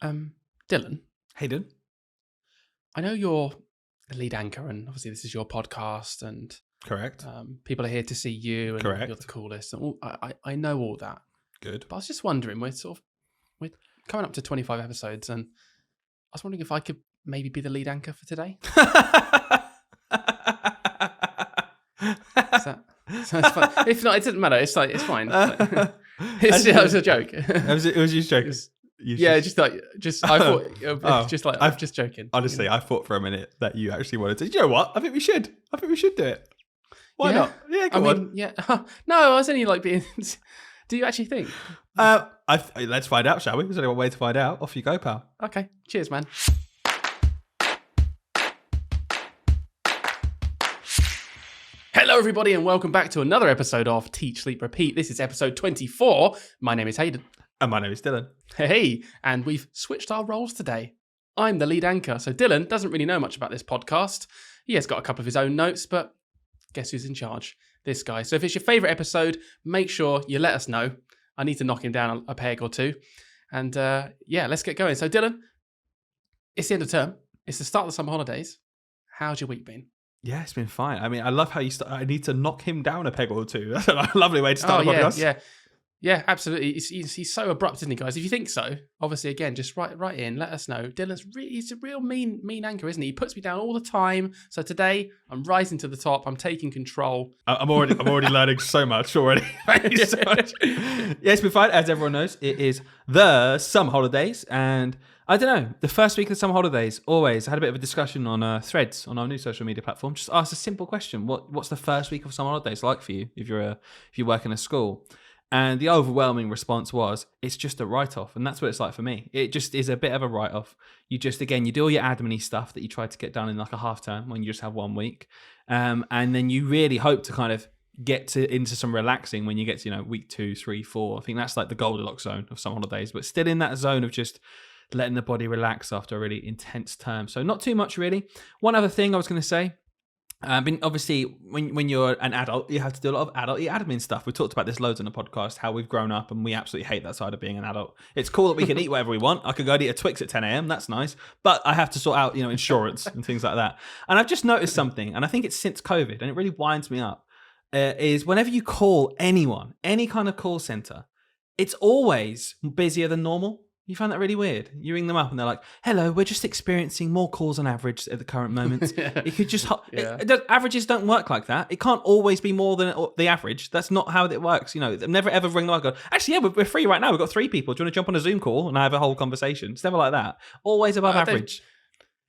Dylan, Hayden. I know you're the lead anchor, and obviously this is your podcast, and Correct. people are here to see you, and Correct. you're the coolest. And I know all that, Good. but I was just wondering, we're coming up to 25 episodes, and I was wondering if I could maybe be the lead anchor for today. So it's fun. If not, it doesn't matter. It's fine. It was a joke. It was just joking. I thought, I'm just joking. Honestly, I thought for a minute that you actually wanted to. You know what? I think we should do it. Why not? Yeah, go on. Yeah. No, I was only being. Do you actually think? Let's find out, shall we? There's only one way to find out. Off you go, pal. Okay. Cheers, man. Hello, everybody, and welcome back to another episode of Teach, Sleep, Repeat. This is episode 24. My name is Hayden. And my name is Dylan. Hey, and we've switched our roles today. I'm the lead anchor, so Dylan doesn't really know much about this podcast. He has got a couple of his own notes, but guess who's in charge? This guy. So if it's your favourite episode, make sure you let us know. I need to knock him down a peg or two. And let's get going. So Dylan, it's the end of term. It's the start of the summer holidays. How's your week been? Yeah, it's been fine. I mean, I love how you start. I need to knock him down a peg or two. That's a lovely way to start a podcast. Yeah, absolutely. He's so abrupt, isn't he, guys? If you think so, obviously, again, just write in, let us know. He's a real mean anchor, isn't he? He puts me down all the time. So today, I'm rising to the top. I'm taking control. I'm already learning so much already. Thank you so much. Yeah, it's been fine. As everyone knows, it is the summer holidays, and I don't know, the first week of the summer holidays, always, I had a bit of a discussion on Threads, on our new social media platform. Just asked a simple question. What's the first week of summer holidays like for you if you work in a school? And the overwhelming response was, it's just a write-off. And that's what it's like for me. It just is a bit of a write-off. You do all your admin-y stuff that you try to get done in like a half term when you just have 1 week. And then you really hope to kind of get into some relaxing when you get to, week 2, 3, 4. I think that's like the Goldilocks zone of some holidays, but still in that zone of just letting the body relax after a really intense term. So not too much really. One other thing I was going to say, obviously, when you're an adult, you have to do a lot of adult admin stuff. We've talked about this loads on the podcast, how we've grown up and we absolutely hate that side of being an adult. It's cool that we can eat whatever we want. I could go and eat a Twix at 10 a.m. That's nice. But I have to sort out, insurance and things like that. And I've just noticed something, and I think it's since COVID, and it really winds me up, is whenever you call anyone, any kind of call center, it's always busier than normal. You find that really weird? You ring them up and they're like, hello, we're just experiencing more calls on average at the current moment. It could just... averages don't work like that. It can't always be more than the average. That's not how it works. Never ever ring them up and go, actually, yeah, we're free right now. We've got 3 people. Do you want to jump on a Zoom call and have a whole conversation? It's never like that. Always above average.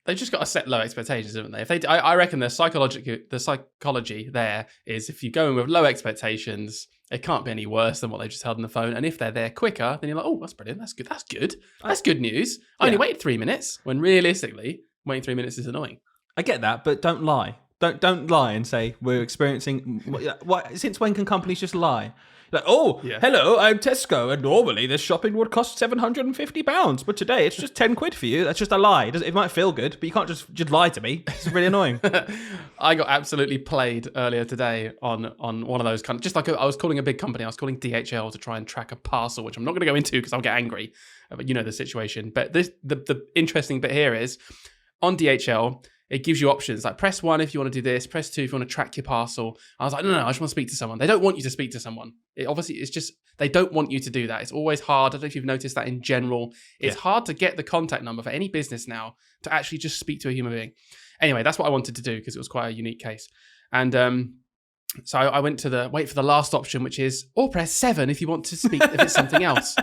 They've just got to set low expectations, haven't they? I reckon the psychology there is if you go in with low expectations, it can't be any worse than what they just held on the phone. And if they're there quicker, then you're like, oh, that's brilliant. That's good. That's good news. I only waited 3 minutes, when realistically, waiting 3 minutes is annoying. I get that, but don't lie. Don't lie and say we're experiencing... Since when can companies just lie? Like, hello, I'm Tesco, and normally this shopping would cost £750, but today it's just 10 quid for you. That's just a lie. It might feel good, but you can't just lie to me. It's really annoying. I got absolutely played earlier today on one of those just like I was calling a big company. I was calling DHL to try and track a parcel, which I'm not going to go into because I'll get angry. But you know the situation. But the interesting bit here is on DHL, it gives you options like press 1 if you want to do this, press 2 if you want to track your parcel. I was like, no, I just want to speak to someone. They don't want you to speak to someone. It's just, they don't want you to do that. It's always hard. I don't know if you've noticed that in general. It's hard to get the contact number for any business now to actually just speak to a human being. Anyway, that's what I wanted to do because it was quite a unique case. And so I went to wait for the last option, which is, or press 7 if you want to speak, if it's something else.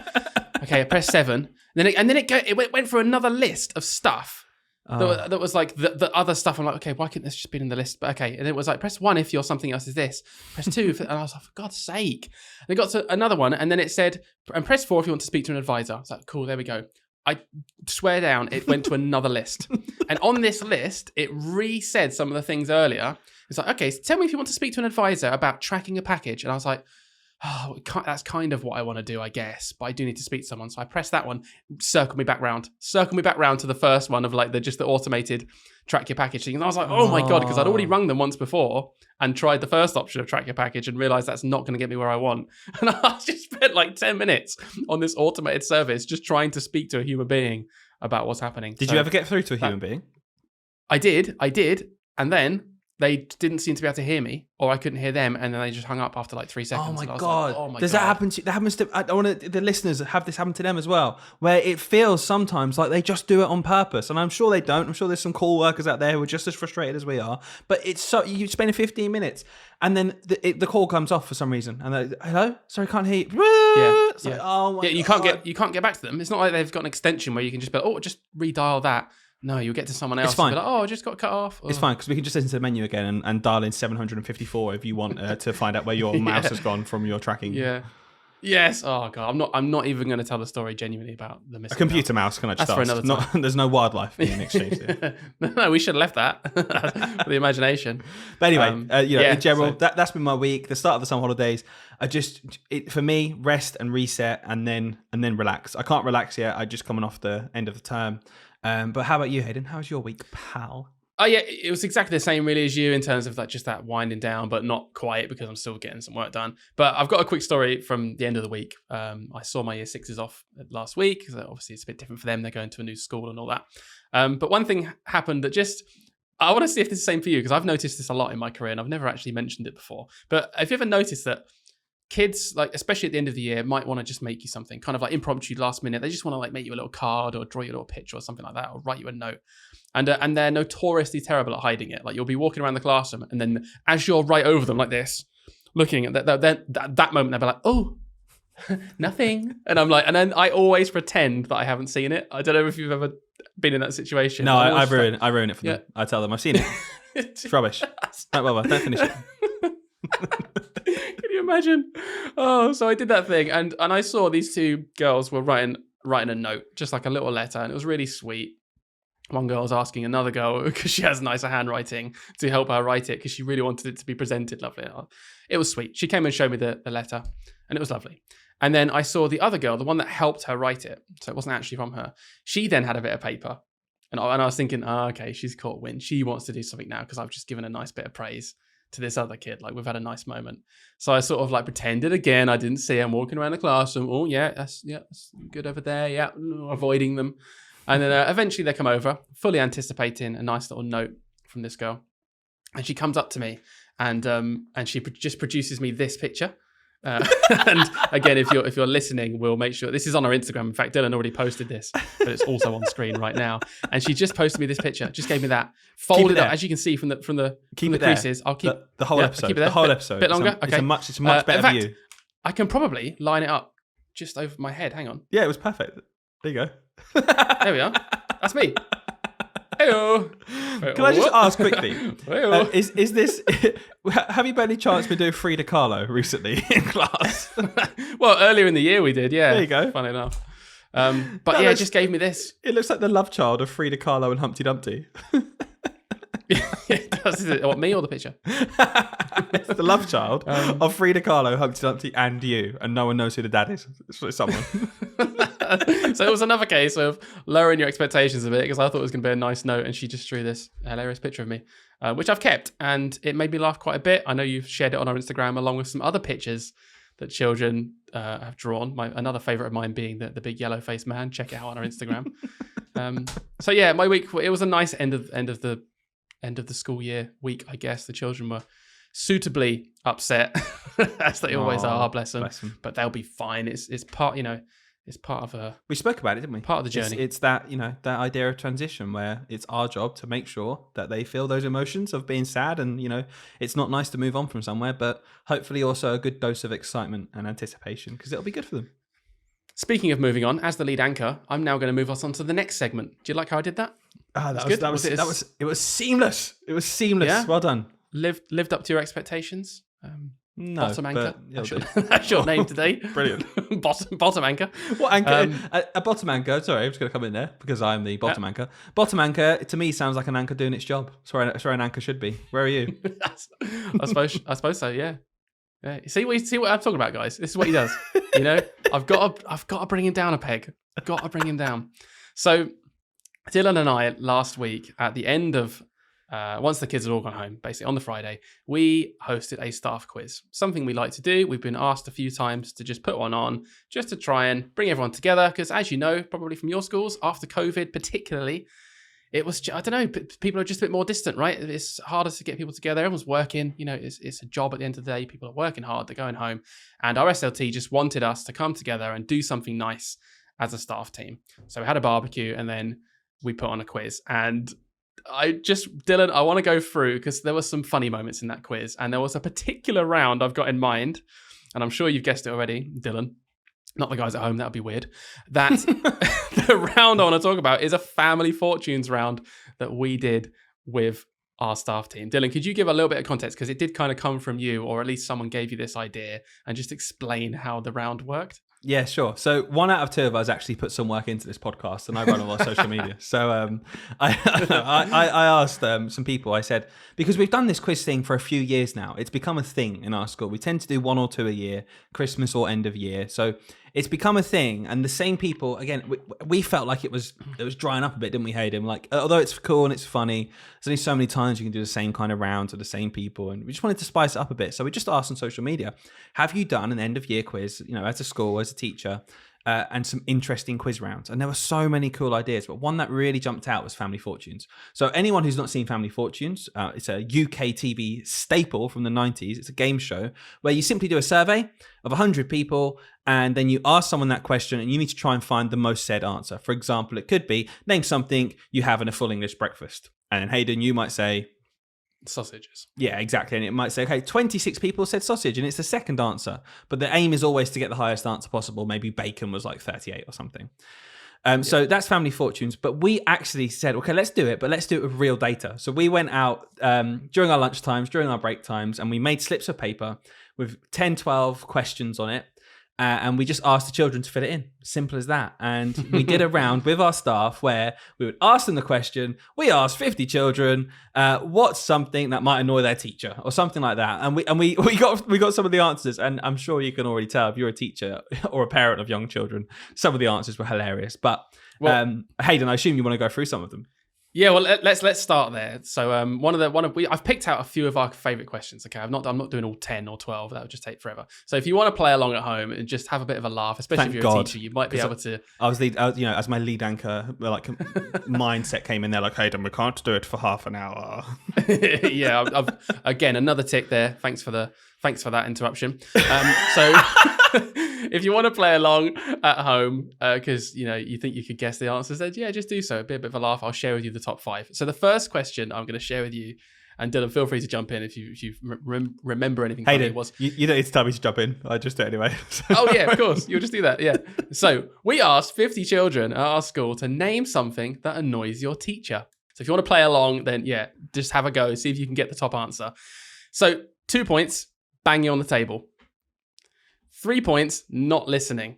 Okay, I pressed 7. And then it went through another list of stuff. That was like the other stuff. I'm like, okay, why couldn't this just been in the list? But okay. And it was like, press 1 if you're something else is this. Press 2. And I was like, for God's sake. And it got to another one. And then it said, and press 4 if you want to speak to an advisor. I was like, cool, there we go. I swear down, it went to another list. And on this list, it re-said some of the things earlier. It's like, okay, so tell me if you want to speak to an advisor about tracking a package. And I was like, oh, that's kind of what I want to do, I guess. But I do need to speak to someone. So I press that one, circle me back round to the first one of like the automated track your package thing. And I was like, oh my God, because I'd already rung them once before and tried the first option of track your package and realized that's not going to get me where I want. And I just spent like 10 minutes on this automated service just trying to speak to a human being about what's happening. Did you ever get through to a human being? I did. And then they didn't seem to be able to hear me, or I couldn't hear them, and then they just hung up after like 3 seconds. Oh my God! God! Oh my Does God. that happen to you? That happens to. I want the listeners have this happen to them as well, where it feels sometimes like they just do it on purpose, and I'm sure they don't. I'm sure there's some call workers out there who are just as frustrated as we are. But it's so you spend 15 minutes, and then the call comes off for some reason, and they're, hello, sorry, can't hear you. Yeah, it's like, oh my you God. you can't get back to them. It's not like they've got an extension where you can just be like, oh, just redial that. No, you'll get to someone else. It's fine. And be like, oh, I just got cut off. It's fine because we can just listen to the menu again and dial in 754 if you want to find out where your mouse has gone from your tracking. Yeah. Yes. Oh God, I'm not even going to tell the story genuinely about the missing A computer mouse. Can I just That's for ask? another time. There's no wildlife being exchanged here. No, we should have left that for the imagination. But anyway, in general, so, that's been my week. The start of the summer holidays. For me, rest and reset, and then relax. I can't relax yet. I just coming off the end of the term. But how about you, Hayden? How was your week, pal? Oh yeah, it was exactly the same really as you in terms of like just that winding down, but not quite because I'm still getting some work done. But I've got a quick story from the end of the week. I saw my year sixes off last week because obviously it's a bit different for them. They're going to a new school and all that. But one thing happened that I want to see if this is the same for you because I've noticed this a lot in my career and I've never actually mentioned it before. But have you ever noticed that kids, like especially at the end of the year, might want to just make you something kind of like impromptu last minute. They just want to like make you a little card or draw you a little picture or something like that, or write you a note. And they're notoriously terrible at hiding it. Like you'll be walking around the classroom, and then as you're right over them like this, looking at that moment, they'll be like, "Oh, nothing," and I'm like, and then I always pretend that I haven't seen it. I don't know if you've ever been in that situation. No, I ruin it for them. I tell them I've seen it. It's rubbish. Don't bother. Don't finish it. Can you imagine? Oh, so I did that thing, and I saw these two girls were writing a note, just like a little letter, and it was really sweet. One girl was asking another girl, because she has nicer handwriting, to help her write it, because she really wanted it to be presented lovely. It was sweet. She came and showed me the letter, and it was lovely. And then I saw the other girl, the one that helped her write it, so it wasn't actually from her. She then had a bit of paper, and I was thinking, okay, she's caught wind. She wants to do something now, because I've just given a nice bit of praise to this other kid. Like, we've had a nice moment. So I sort of like pretended again. I didn't see her. I'm walking around the classroom. Oh, that's good over there. Yeah, avoiding them. And then eventually they come over, fully anticipating a nice little note from this girl. And she comes up to me and she just produces me this picture. And again, if you're listening, we'll make sure this is on our Instagram. In fact, Dylan already posted this, but it's also on screen right now. And she just posted me this picture. Just gave me that folded up, as you can see from the creases. I'll keep the whole episode. Keep it there. The whole episode. Bit longer. It's okay. It's a much better in fact, view. I can probably line it up just over my head. Hang on. Yeah, it was perfect. There you go. There we are. That's me. Heyo. Can I just ask quickly? Is this? Have you by any chance been doing Frida Kahlo recently in class? Well, earlier in the year we did. Yeah. There you go. Funny enough. But it just gave me this. It looks like the love child of Frida Kahlo and Humpty Dumpty. It does. Is it what, me or the picture? It's the love child of Frida Kahlo, Humpty Dumpty, and you, and no one knows who the dad is. It's someone. So it was another case of lowering your expectations a bit because I thought it was going to be a nice note, and she just drew this hilarious picture of me, which I've kept, and it made me laugh quite a bit. I know you've shared it on our Instagram along with some other pictures that children have drawn. Another favourite of mine being the big yellow faced man. Check it out on our Instagram. So yeah, my week, it was a nice end of the school year week, I guess. The children were suitably upset, as they always are, bless them. But they'll be fine. It's part, it's part of a... We spoke about it, didn't we? Part of the journey. It's that, that idea of transition where it's our job to make sure that they feel those emotions of being sad, and, it's not nice to move on from somewhere, but hopefully also a good dose of excitement and anticipation, because it'll be good for them. Speaking of moving on, as the lead anchor, I'm now going to move us on to the next segment. Do you like how I did that? It was seamless. It was seamless. Yeah? Well done. Lived up to your expectations. No, bottom anchor. That's your name today. Brilliant. bottom anchor. What anchor? A bottom anchor. Sorry, I'm just going to come in there because I'm the bottom anchor. Bottom anchor to me sounds like an anchor doing its job. That's where an anchor should be. Where are you? I suppose so. Yeah. See what I'm talking about, guys. This is what he does. You know, I've got to bring him down a peg. I've got to bring him down. So Dylan and I last week at the end of once the kids had all gone home, basically on the Friday, we hosted a staff quiz. Something we like to do. We've been asked a few times to just put one on, just to try and bring everyone together. Because as you know, probably from your schools, after COVID particularly, it was, I don't know, people are just a bit more distant, right? It's harder to get people together. Everyone's working, you know, it's a job at the end of the day. People are working hard, they're going home. And our SLT just wanted us to come together and do something nice as a staff team. So we had a barbecue and then we put on a quiz. And Dylan, I want to go through because there were some funny moments in that quiz. And there was a particular round I've got in mind. And I'm sure you've guessed it already, Dylan. Not the guys at home, that would be weird. That the round I want to talk about is a family fortunes round that we did with our staff team. Dylan, could you give a little bit of context? Because it did kind of come from you, or at least someone gave you this idea, and just explain how the round worked. Yeah, sure. So 1 out of 2 of us actually put some work into this podcast, and I run all our social media. So I asked some people, I said, because we've done this quiz thing for a few years now, it's become a thing in our school. We tend to do 1 or 2 a year, Christmas or end of year. So it's become a thing, and the same people, again, we felt like it was drying up a bit, didn't we, Hayden? Like, although it's cool and it's funny, there's only so many times you can do the same kind of rounds with the same people, and we just wanted to spice it up a bit. So we just asked on social media, have you done an end of year quiz, you know, as a school, as a teacher, and some interesting quiz rounds? And there were so many cool ideas, but one that really jumped out was Family Fortunes. So anyone who's not seen Family Fortunes, it's a UK TV staple from the 90s. It's a game show where you simply do a survey of 100 people, and then you ask someone that question, and you need to try and find the most said answer. For example, it could be, name something you have in a full English breakfast. And then Hayden, you might say, sausages. Yeah, exactly. And it might say, okay, 26 people said sausage, and it's the second answer. But the aim is always to get the highest answer possible. Maybe bacon was like 38 or something. So that's Family Fortunes. But we actually said, okay, let's do it, but let's do it with real data. So we went out during our lunch times, during our break times, and we made slips of paper with 10, 12 questions on it. And we just asked the children to fill it in. Simple as that. And we did a round with our staff where we would ask them the question. We asked 50 children, what's something that might annoy their teacher or something like that. And we got some of the answers. And I'm sure you can already tell if you're a teacher or a parent of young children, some of the answers were hilarious. But Hayden, I assume you want to go through some of them. Yeah, well, let's start there. So I've picked out a few of our favorite questions. Okay, I'm not doing all 10 or 12. That would just take forever. So if you want to play along at home and just have a bit of a laugh, especially if you're a teacher, you might be able to. I was as my lead anchor, like mindset came in there, like, Hayden, we can't do it for half an hour. Yeah, I've again another tick there. Thanks for that interruption. So if you want to play along at home, because you think you could guess the answers, then yeah, just do so. A bit of a laugh. I'll share with you the top 5. So the first question I'm going to share with you, and Dylan, feel free to jump in if you remember anything. Hayden, you don't need to tell me to jump in. I just do it anyway. Oh yeah, of course. You'll just do that. Yeah. So we asked 50 children at our school to name something that annoys your teacher. So if you want to play along, then yeah, just have a go. See if you can get the top answer. So 2 points, bang you on the table. 3 points, not listening.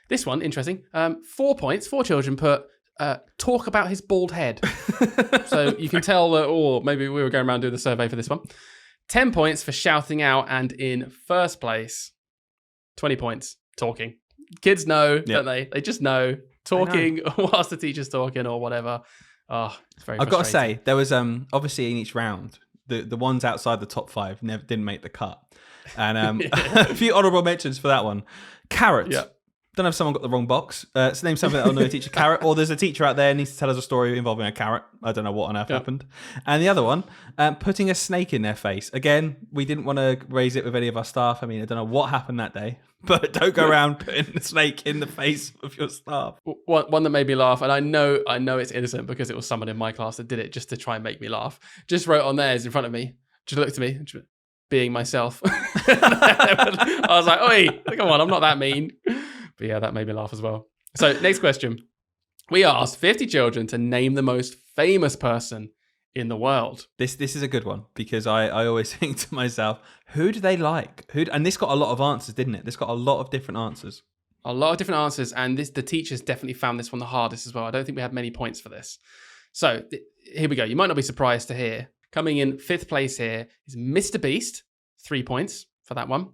This one, interesting. 4 points, 4 children put talk about his bald head. So you can tell that, or maybe we were going around doing the survey for this one. 10 points for shouting out, and in first place, 20 points, talking. Kids know, don't they? They just know. Talking whilst the teacher's talking or whatever. Oh, it's very frustrating. I've got to say, there was obviously in each round, the ones outside the top 5 didn't make the cut. And a few honourable mentions for that one. Carrot. Yeah. Don't know if someone got the wrong box. So name something that'll annoy a teacher. Carrot. Or there's a teacher out there who needs to tell us a story involving a carrot. I don't know what on earth happened. And the other one, putting a snake in their face. Again, we didn't want to raise it with any of our staff. I mean, I don't know what happened that day. But don't go around putting the snake in the face of your staff. One that made me laugh, and I know it's innocent because it was someone in my class that did it just to try and make me laugh. Just wrote on theirs in front of me. Just looked at me. Being myself. I was like, oi, come on, I'm not that mean. But yeah, that made me laugh as well. So next question. We asked 50 children to name the most famous person in the world. This is a good one because I always think to myself, who do they like? And this got a lot of answers, didn't it? This got a lot of different answers. A lot of different answers, and the teachers definitely found this one the hardest as well. I don't think we had many points for this. So here we go. You might not be surprised to hear. Coming in 5th place here is Mr. Beast, 3 points for that one.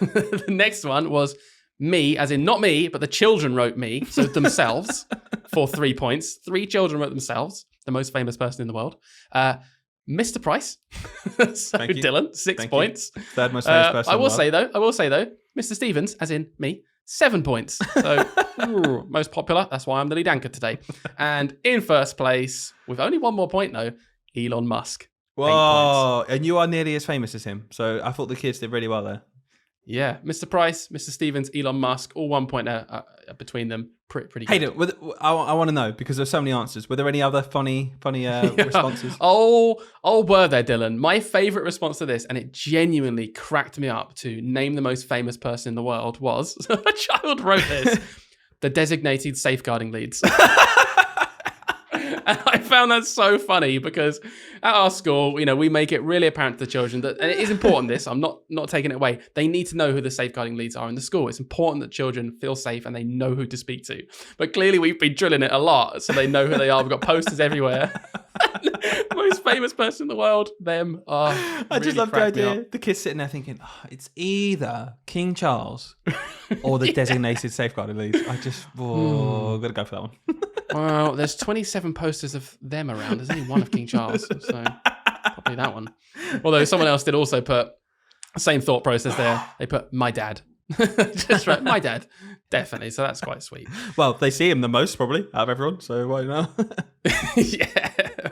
The next one was me, as in not me, but the children wrote me, so themselves, for 3 points. 3 children wrote themselves, the most famous person in the world. Mr. Price, so Dylan, 6 points. Third most famous person. I will say though, Mr. Stevens, as in me, 7 points. So most popular. That's why I'm the lead anchor today. And in first place, with only 1 more point though, Elon Musk. Whoa! And you are nearly as famous as him. So I thought the kids did really well there. Yeah, Mr. Price, Mr. Stevens, Elon Musk, all 1 point between them. Pretty good. Hayden, I want to know, because there's so many answers. Were there any other funny responses? Oh, were there, Dylan? My favourite response to this, and it genuinely cracked me up to name the most famous person in the world, was, a child wrote this, the designated safeguarding leads. And I found that so funny because at our school, we make it really apparent to the children that, and it is important this, I'm not taking it away, they need to know who the safeguarding leads are in the school. It's important that children feel safe and they know who to speak to. But clearly we've been drilling it a lot so they know who they are. We've got posters everywhere. Most famous person in the world, them. I just love the idea. The kids sitting there thinking, it's either King Charles or the designated safeguarding leads. I've got to go for that one. Well, there's 27 posters of them around. There's only one of King Charles, so probably that one. Although someone else did also put the same thought process there. They put my dad. Just right, my dad. Definitely. So that's quite sweet. Well, they see him the most probably out of everyone, so why not? Yeah.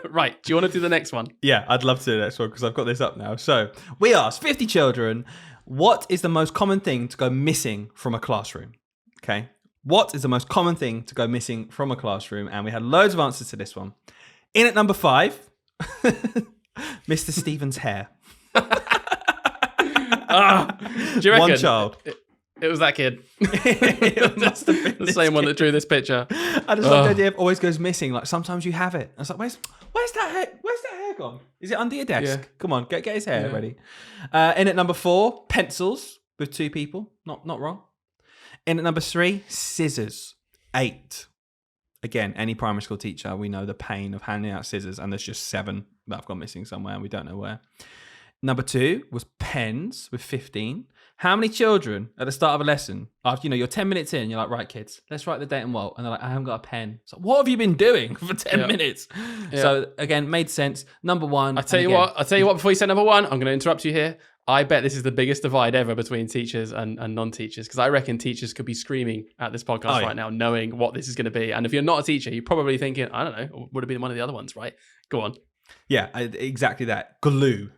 Right. Do you want to do the next one? Yeah, I'd love to do the next one because I've got this up now. So we asked 50 children, what is the most common thing to go missing from a classroom? Okay. What is the most common thing to go missing from a classroom? And we had loads of answers to this one. In at number 5, Mr. Stevens' hair. Do you reckon? One child. It was that kid. It must have been the same one that drew this picture. I just love the idea of always goes missing. Like sometimes you have it. I was like, where's that hair? Where's that hair gone? Is it under your desk? Yeah. Come on, get his hair ready. In at number 4, pencils with 2 people. Not wrong. In at number 3, scissors. 8. Again, any primary school teacher, we know the pain of handing out scissors, and there's just 7 that have gone missing somewhere, and we don't know where. Number 2 was pens with 15. How many children at the start of a lesson, after you're 10 minutes in, you're like, right, kids, let's write the date and what? And they're like, I haven't got a pen. So what have you been doing for 10 minutes? Yeah. So again, made sense. Number 1. I'll tell you what, before you say number 1, I'm going to interrupt you here. I bet this is the biggest divide ever between teachers and non-teachers, because I reckon teachers could be screaming at this podcast right now, knowing what this is going to be. And if you're not a teacher, you're probably thinking, I don't know, would have been one of the other ones, right? Go on. Yeah, exactly that. Glue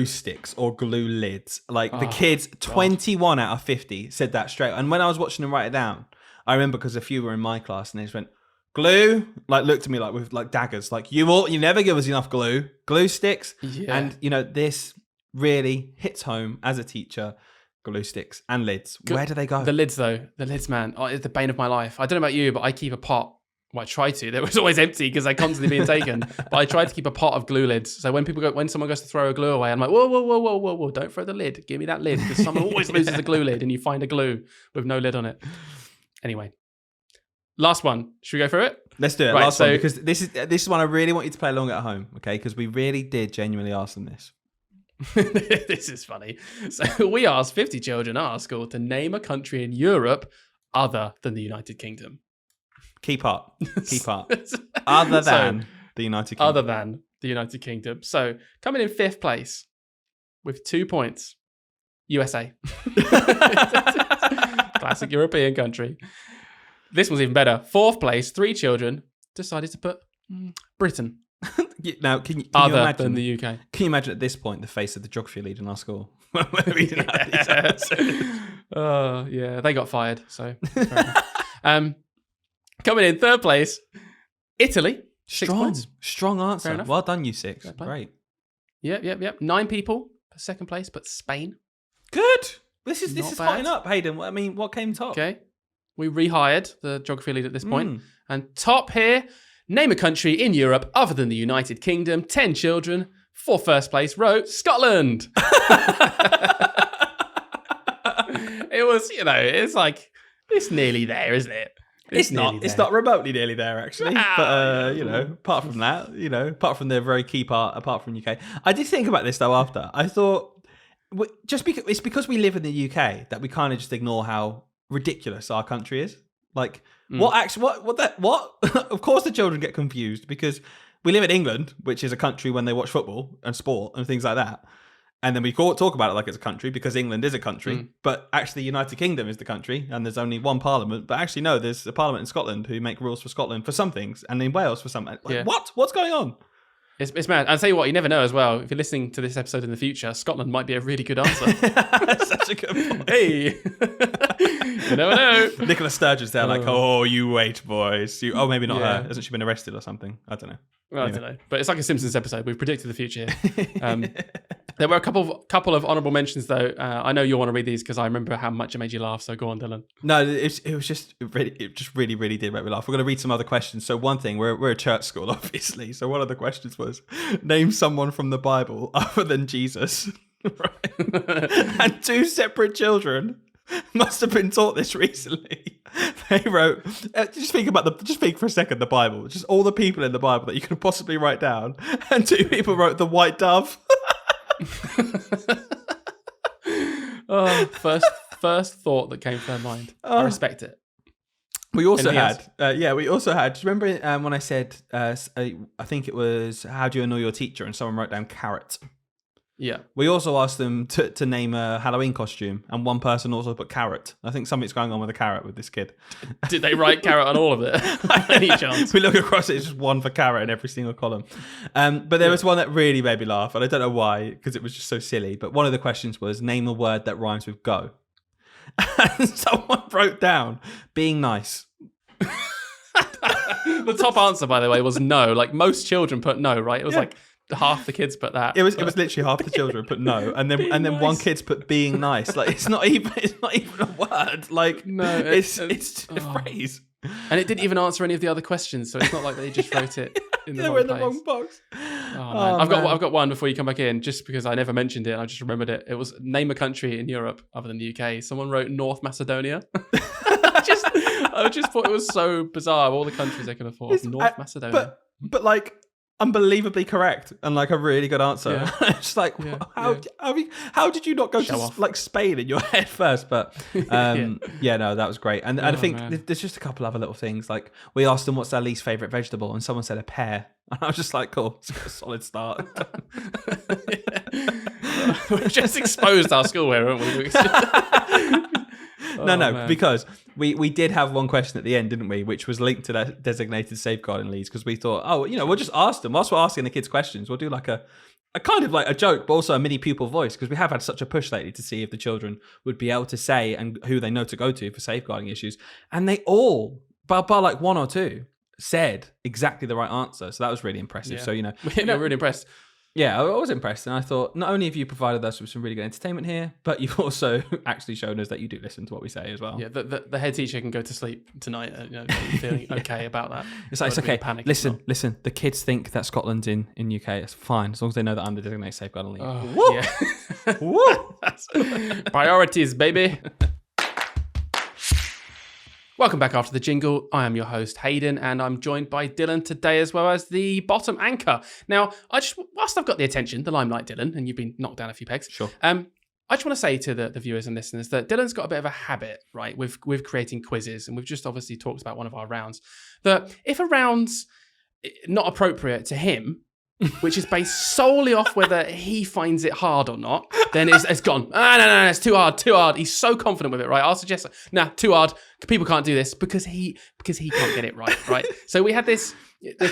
sticks or glue lids. Like the kids, 21 out of 50 said that straight. And when I was watching them write it down, I remember because a few were in my class and they just went, glue, like looked at me like with like daggers, like you never give us enough glue sticks. Yeah. And this really hits home as a teacher. Glue sticks and lids. Where do they go? The lids, man. Oh, it's the bane of my life. I don't know about you, but I keep a pot. Well, I try to. It was always empty because they're constantly being taken. But I try to keep a pot of glue lids. So when someone goes to throw a glue away, I'm like, whoa, don't throw the lid. Give me that lid, because someone always loses a glue lid, and you find a glue with no lid on it. Anyway, last one. Should we go through it? Let's do it. Right, last one, because this is one I really want you to play along at home. Okay, because we really did genuinely ask them this. This is funny. So we asked 50 children at our school to name a country in Europe other than the United Kingdom. Keep up. Other than the United Kingdom. Other than the United Kingdom. So coming in 5th place with 2 points, USA. Classic European country. This was even better. 4th place, 3 children decided to put Britain. Now, can you other imagine, than the UK? Can you imagine at this point the face of the geography lead in our school? Yeah, they got fired. So coming in 3rd place, Italy. 6 points. Strong answer. Well done, you 6. Great. Yep. 9 people for 2nd place, but Spain. Good. This is hotting up, Hayden. I mean, what came top? Okay. We rehired the geography lead at this point. And top here, name a country in Europe other than the United Kingdom. 10 children for 1st place wrote Scotland. It was, it's like, it's nearly there, isn't it? It's not remotely nearly there, actually. But, apart from that, apart from the very key part, apart from UK. I did think about this, though, after. I thought, it's because we live in the UK that we kind of just ignore how ridiculous our country is. Like, what? Of course, the children get confused because we live in England, which is a country when they watch football and sport and things like that. And then we talk about it like it's a country because England is a country, but actually the United Kingdom is the country and there's only one parliament. But actually, no, there's a parliament in Scotland who make rules for Scotland for some things and in Wales for some. Like, what? What's going on? It's mad. I'll tell you what, you never know as well. If you're listening to this episode in the future, Scotland might be a really good answer. That's such a good point. Hey, you never know. Nicola Sturgeon's there like, oh, you wait, boys. Maybe not her. Hasn't she been arrested or something? I don't know. Well, anyway. I don't know. But it's like a Simpsons episode. We've predicted the future. There were a couple of honourable mentions, though. I know you'll want to read these because I remember how much it made you laugh. So go on, Dylan. No, it just really did make me laugh. We're going to read some other questions. So one thing, we're a church school, obviously. So one of the questions was, name someone from the Bible other than Jesus. Right? And two separate children must have been taught this recently. They wrote, just think for a second, the Bible, just all the people in the Bible that you could possibly write down. And two people wrote the white dove. First thought that came to their mind. I respect it. We also had. Do you remember when I said, I think it was, how do you annoy your teacher? And someone wrote down carrot. Yeah. We also asked them to name a Halloween costume, and one person also put carrot. I think something's going on with a carrot with this kid. Did they write carrot on all of it? Any chance? We look across it, it's just one for carrot in every single column. But there was one that really made me laugh, and I don't know why, because it was just so silly. But one of the questions was, name a word that rhymes with go. And someone wrote down, being nice. The top answer, by the way, was no. Like most children put no, right? It was like half the kids put that. It was literally half the children put no, and then nice. One kid's put being nice. Like it's not even a word. Like no, it's a phrase. And it didn't even answer any of the other questions, so it's not like they just wrote it in the wrong place. Wrong box. Oh, I've got one before you come back in, just because I never mentioned it and I just remembered it. It was name a country in Europe other than the UK. Someone wrote North Macedonia. I just thought it was so bizarre. Of all the countries they can afford, North Macedonia. But like unbelievably correct and like a really good answer. Yeah. It's like how did you not go to like Spain in your head first? But no, that was great. And I think there's just a couple other little things. Like we asked them what's their least favorite vegetable, and someone said a pear, and I was just like, cool, it's got a solid start. We've just exposed our school here, haven't we? Because we did have one question at the end, didn't we? Which was linked to that designated safeguarding leads, because we thought, we'll just ask them. Whilst we're asking the kids questions, we'll do like a kind of like a joke, but also a mini pupil voice, because we have had such a push lately to see if the children would be able to say and who they know to go to for safeguarding issues. And they all, bar like one or two, said exactly the right answer. So that was really impressive. Yeah. So, we're really impressed. Yeah, I was impressed, and I thought not only have you provided us with some really good entertainment here, but you've also actually shown us that you do listen to what we say as well. Yeah, the head teacher can go to sleep tonight, feeling okay about that. It's okay. Panic. Listen. The kids think that Scotland's in UK. It's fine as long as they know that I'm the designated safeguarding lead. Oh, yeah. Woo! Priorities, baby. Welcome back after the jingle. I am your host, Hayden, and I'm joined by Dylan today as well as the bottom anchor. Now, whilst I've got the attention, the limelight, Dylan, and you've been knocked down a few pegs. Sure. I just want to say to the viewers and listeners that Dylan's got a bit of a habit, right, with creating quizzes, and we've just obviously talked about one of our rounds, that if a round's not appropriate to him, which is based solely off whether he finds it hard or not, then it's gone. No, it's too hard. He's so confident with it, right? I'll suggest, too hard. People can't do this because he can't get it right? So we had this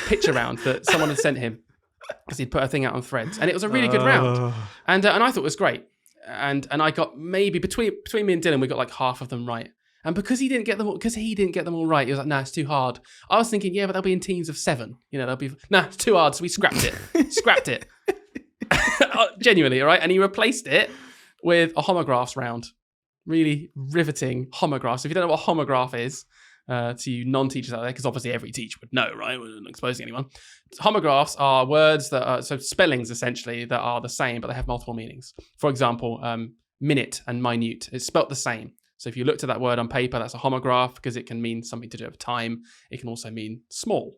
picture round that someone had sent him because he'd put a thing out on Threads, and it was a really good round, and I thought it was great, and I got maybe between me and Dylan, we got like half of them right. And because he didn't get them all right, he was like, it's too hard. I was thinking, but they'll be in teams of 7. They'll be, it's too hard. So we scrapped it. Genuinely, all right? And he replaced it with a homographs round. Really riveting homographs. If you don't know what homograph is, to you non-teachers out there, because obviously every teacher would know, right? We're not exposing anyone. Homographs are words that are, so spellings essentially, that are the same, but they have multiple meanings. For example, minute and minute. It's spelt the same. So if you looked at that word on paper, that's a homograph because it can mean something to do with time. It can also mean small.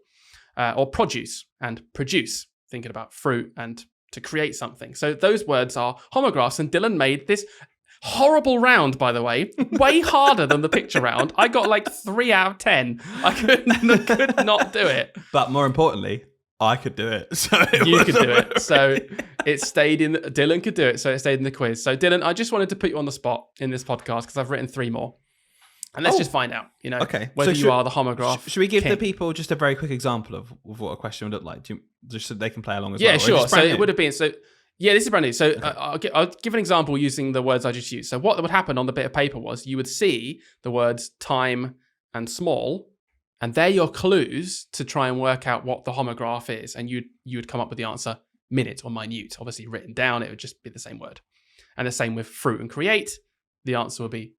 Or produce and produce, thinking about fruit and to create something. So those words are homographs, and Dylan made this horrible round, by the way, way harder than the picture round. I got like 3 out of 10. I could not do it. But more importantly, I could do it. So you could do it. So it stayed in. Dylan could do it. So it stayed in the quiz. So Dylan, I just wanted to put you on the spot in this podcast because I've written 3 more. And let's just find out, whether you are the homograph. Should we give king. the people just a very quick example of what a question would look like? Just so they can play along as well? Yeah, sure. So it would have been... Yeah, this is brand new. So okay. I'll give an example using the words I just used. So what would happen on the bit of paper was you would see the words time and small, and they're your clues to try and work out what the homograph is. And you would come up with the answer minute or minute. Obviously written down, it would just be the same word. And the same with fruit and create. The answer would be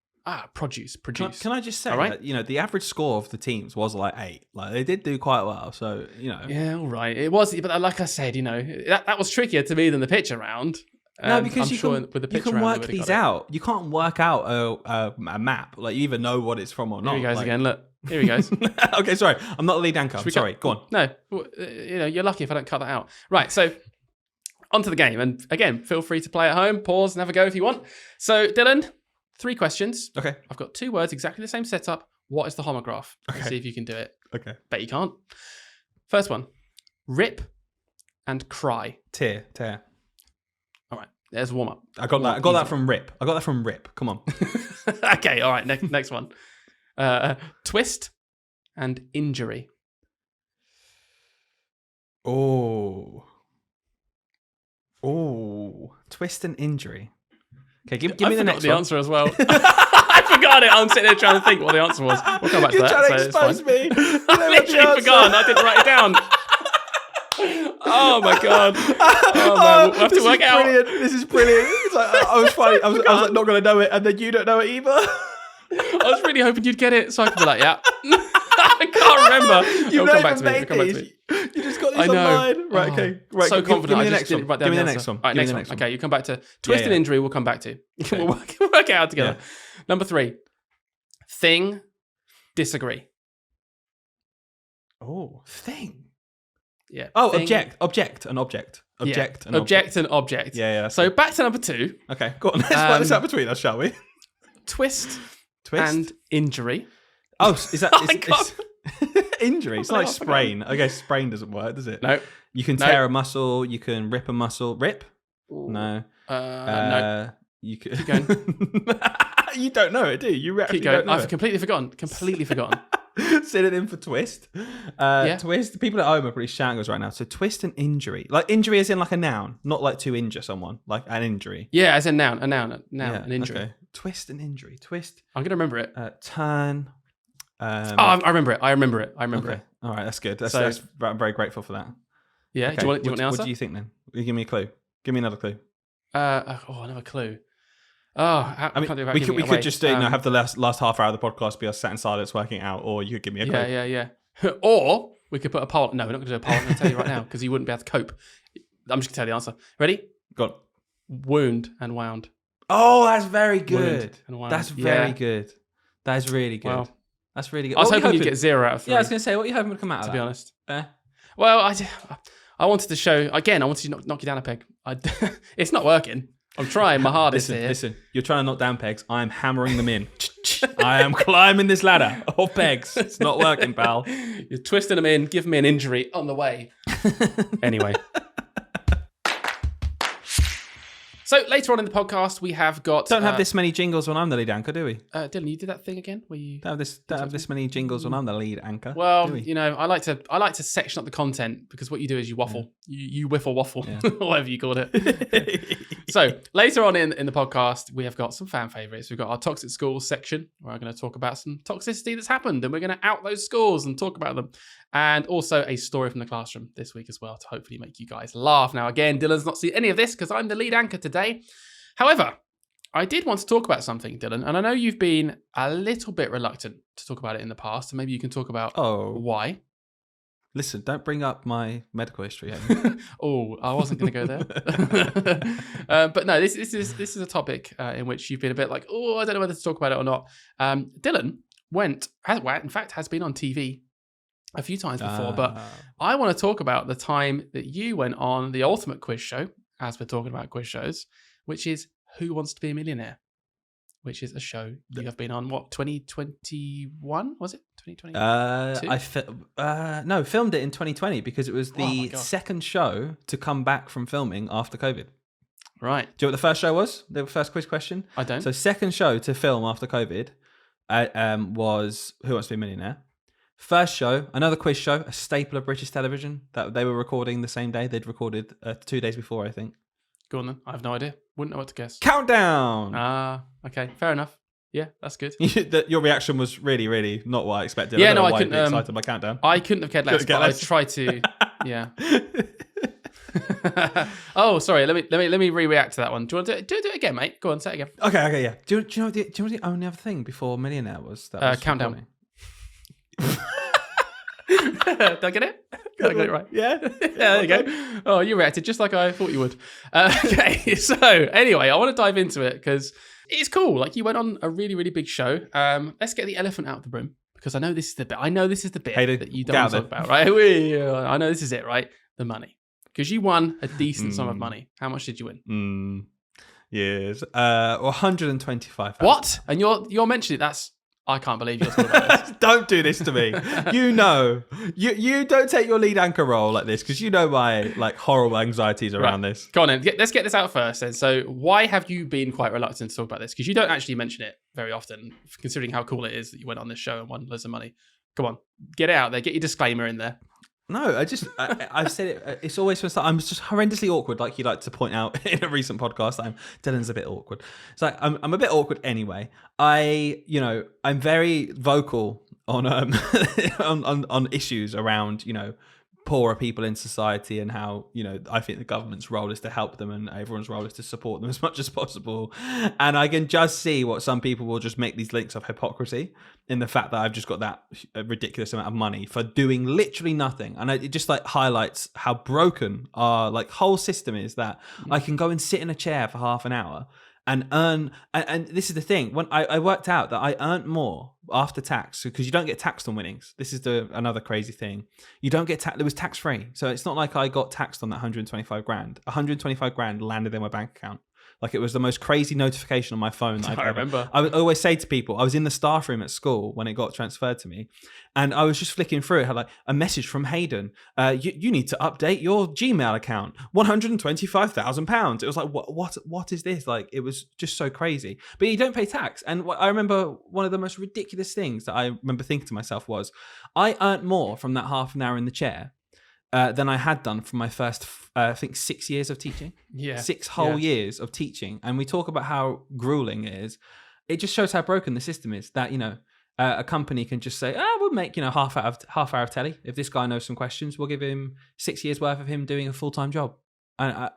produce. Can I just say that, the average score of the teams was like 8. Like they did do quite well. So, Yeah, all right. It was, but like I said, that was trickier to me than the picture round. No, because you can work these out. You can't work out a map. Like you either know what it's from or not. Here he goes again. Look, here he goes. Okay, sorry. I'm not the lead anchor. I'm sorry. Go on. No, you're lucky if I don't cut that out. Right, so onto the game. And again, feel free to play at home. Pause and have a go if you want. So, Dylan, 3 questions. Okay. I've got 2 words, exactly the same setup. What is the homograph? Okay. Let's see if you can do it. Okay. Bet you can't. First one, rip and cry. Tear. All right, there's a warm-up. I got that from Rip. Come on. Okay, all right, next one. Twist and injury. Oh, twist and injury. Okay, give me the next the one. answer as well. I forgot it. I'm sitting there trying to think what the answer was. We'll come back to that. You're trying to expose me. I literally forgot. I didn't write it down. Oh my god. Oh man, we'll have to work it out. This is brilliant. It's like I was funny. I was like not gonna know it, and then you don't know it either. I was really hoping you'd get it, so I could be like, yeah. I can't remember. You've not even made these. You just got these online. Right, okay. Right, so confident. Give me the next one. Give me the next one. All right, next one. Okay, you come back to twist and injury. We'll come back to. Okay. We'll work it out together. Yeah. Number 3. Thing, disagree. Oh, thing. Yeah. Oh, thing. Object, and object. And object. Yeah. So back to number 2. Okay, go on. Let's work this out between us, shall we? Twist and injury. Oh, is that injury? It's like sprain. Okay, sprain doesn't work, does it? No. You can tear a muscle. You can rip a muscle. Rip? Ooh. No. No. You could. Keep going. You don't know it, do you? You actually Keep going. Don't know I've completely forgotten. Synonym for twist. Twist. People at home are pretty shouting us right now. So twist and injury. Like injury as in like a noun, not like to injure someone, like an injury. Yeah, as a noun, an injury. Okay. Twist and injury. Twist. I'm going to remember it. Turn. I remember it. I remember it. All right, that's good. I'm very grateful for that. Yeah. Okay. Do you want the answer? What do you think then? Give me a clue. Give me another clue. Another clue. I can't do we could just have the last half hour of the podcast be us sat in silence working it out, or you could give me a clue. Yeah. Or we could put a poll. No, we're not going to do a poll. I'm going to tell you right now because you wouldn't be able to cope. I'm just going to tell you the answer. Ready? Go on. Wound and wound. Oh, that's very good. Wound. That's very good. That is really good. Wow. That's really good. I was hoping you'd get 0 out of 3. Yeah, I was going to say, what are you hoping would come out of that? To be honest. Well, I wanted to show, again, I wanted to knock you down a peg. It's not working. I'm trying my hardest here. Listen, you're trying to knock down pegs. I'm hammering them in. I am climbing this ladder of pegs. It's not working, pal. You're twisting them in, giving me an injury on the way. Anyway. So later on in the podcast, we have got... Don't have this many jingles when I'm the lead anchor, do we? Dylan, you did that thing again? Where you don't have this many jingles when I'm the lead anchor. Well, I like to section up the content because what you do is you waffle. Yeah. You whiffle waffle, whatever you called it. So later on in the podcast, we have got some fan favourites. We've got our Toxic Schools section where I'm going to talk about some toxicity that's happened and we're going to out those schools and talk about them. And also a story from the classroom this week as well to hopefully make you guys laugh. Now, again, Dylan's not seen any of this because I'm the lead anchor today. However, I did want to talk about something, Dylan, and I know you've been a little bit reluctant to talk about it in the past, and maybe you can talk about why. Listen, don't bring up my medical history. Oh, I wasn't going to go there. But no, this is a topic in which you've been a bit like, I don't know whether to talk about it or not. Dylan has been on TV a few times before, but I want to talk about the time that you went on the Ultimate Quiz Show as we're talking about quiz shows, which is Who Wants to Be a Millionaire? Which is a show you have been on, 2021? Was it? 2022? No, filmed it in 2020 because it was the God. second show to come back from filming after COVID. Right. Do you know what the first show was? The first quiz question? I don't. So second show to film after COVID was Who Wants to Be a Millionaire? First show, another quiz show, a staple of British television that they were recording the same day. They'd recorded 2 days before, I think. Go on then. I have no idea. Wouldn't know what to guess. Countdown! Okay. Fair enough. Yeah, that's good. Your reaction was really, really not what I expected. Yeah, I don't know no, I why couldn't. you'd be excited by Countdown. I couldn't have cared less, Couldn't but get less. I tried to. Yeah. Oh, sorry. Let me re-react to that one. Do you want to do it again, mate? Go on, say it again. Okay, yeah. Do you know what the only other thing before Millionaire was? That was Countdown. Did I get it? Did I get it right? Yeah. Yeah, there you go. Oh, you reacted just like I thought you would. Okay, so anyway, I want to dive into it because it's cool. Like, you went on a really, really big show. Let's get the elephant out of the room because I know this is the bit. Hayden, that you don't want to talk about, right? I know this is it, right? The money. Because you won a decent sum of money. How much did you win? Yes. 125. What? And you're mentioning it. I can't believe you're talking about this. Don't do this to me. You know, you don't take your lead anchor role like this because you know my horrible anxieties around this. Go on then. Let's get this out first then. So why have you been quite reluctant to talk about this? Because you don't actually mention it very often, considering how cool it is that you went on this show and won loads of money. Come on, get it out there. Get your disclaimer in there. No, I've said it. It's always for I'm just horrendously awkward, like you like to point out in a recent podcast. Dylan's a bit awkward. It's like I'm a bit awkward anyway. I'm very vocal on on issues around poorer people in society and how I think the government's role is to help them and everyone's role is to support them as much as possible. And I can just see what some people will just make these links of hypocrisy in the fact that I've just got that ridiculous amount of money for doing literally nothing. And it just highlights how broken our whole system is, that I can go and sit in a chair for half an hour and earn, and this is the thing, when I worked out that I earned more after tax, because you don't get taxed on winnings. This is another crazy thing. You don't get taxed. It was tax free. So it's not like I got taxed on that 125 grand. 125 grand landed in my bank account. It was the most crazy notification on my phone. I remember. I would always say to people, I was in the staff room at school when it got transferred to me, and I was just flicking through. It had a message from Hayden. You need to update your Gmail account. £125,000. It was what is this? It was just so crazy. But you don't pay tax. And I remember one of the most ridiculous things that I remember thinking to myself was, I earned more from that half an hour in the chair than I had done from my first, I think, 6 years of teaching. Yeah. 6 whole years of teaching. And we talk about how grueling it is. It just shows how broken the system is, that, a company can just say, we'll make, half hour of telly. If this guy knows some questions, we'll give him 6 years worth of him doing a full-time job. And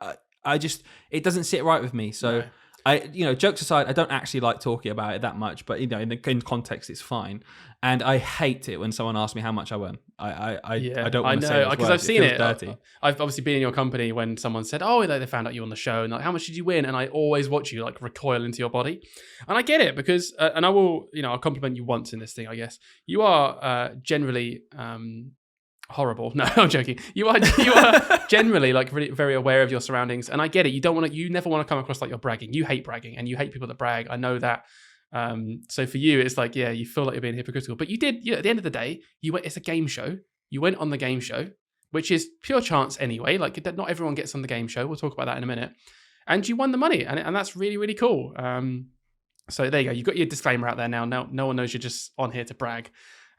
I just, it doesn't sit right with me. So no. Jokes aside, I don't actually like talking about it that much, but in context, it's fine. And I hate it when someone asks me how much I earn. I don't want to say it because I've seen it. Dirty. I've obviously been in your company when someone said, "Oh, they found out you on the show," and how much did you win? And I always watch you recoil into your body, and I get it because, and I will, I'll compliment you once in this thing. I guess you are generally horrible. No, I'm joking. You are generally really very aware of your surroundings, and I get it. You never want to come across like you're bragging. You hate bragging, and you hate people that brag. I know that. So for you, it's you feel like you're being hypocritical, but you did. At the end of the day, it's a game show. You went on the game show, which is pure chance anyway. Not everyone gets on the game show. We'll talk about that in a minute. And you won the money, and that's really, really cool. So there you go. You've got your disclaimer out there now. No one knows you're just on here to brag.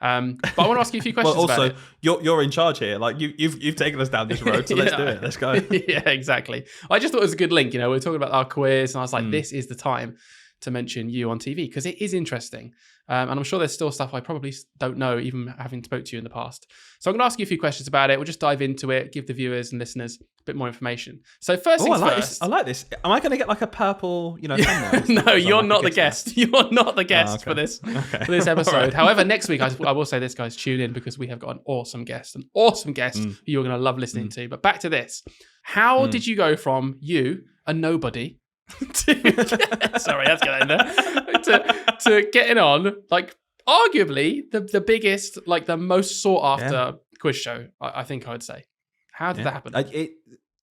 But I want to ask you a few questions. Well, also, about it. You're in charge here. You've taken us down this road, so let's do it. Let's go. Yeah, exactly. I just thought it was a good link. We were talking about our quiz, and I was like, this is the time to mention you on TV because it is interesting. And I'm sure there's still stuff I probably don't know, even having spoke to you in the past. So I'm going to ask you a few questions about it. We'll just dive into it, give the viewers and listeners a bit more information. So first things first. I like this. Am I going to get a purple, thumbnail? No, you're not the guest. You're not the guest for this episode. Right. However, next week, I will say this, guys, tune in because we have got an awesome guest who you're going to love listening to. But back to this. How did you go from you, a nobody, sorry, let's get that in there. To getting on, arguably the biggest, the most sought after quiz show, I think I would say. How did that happen?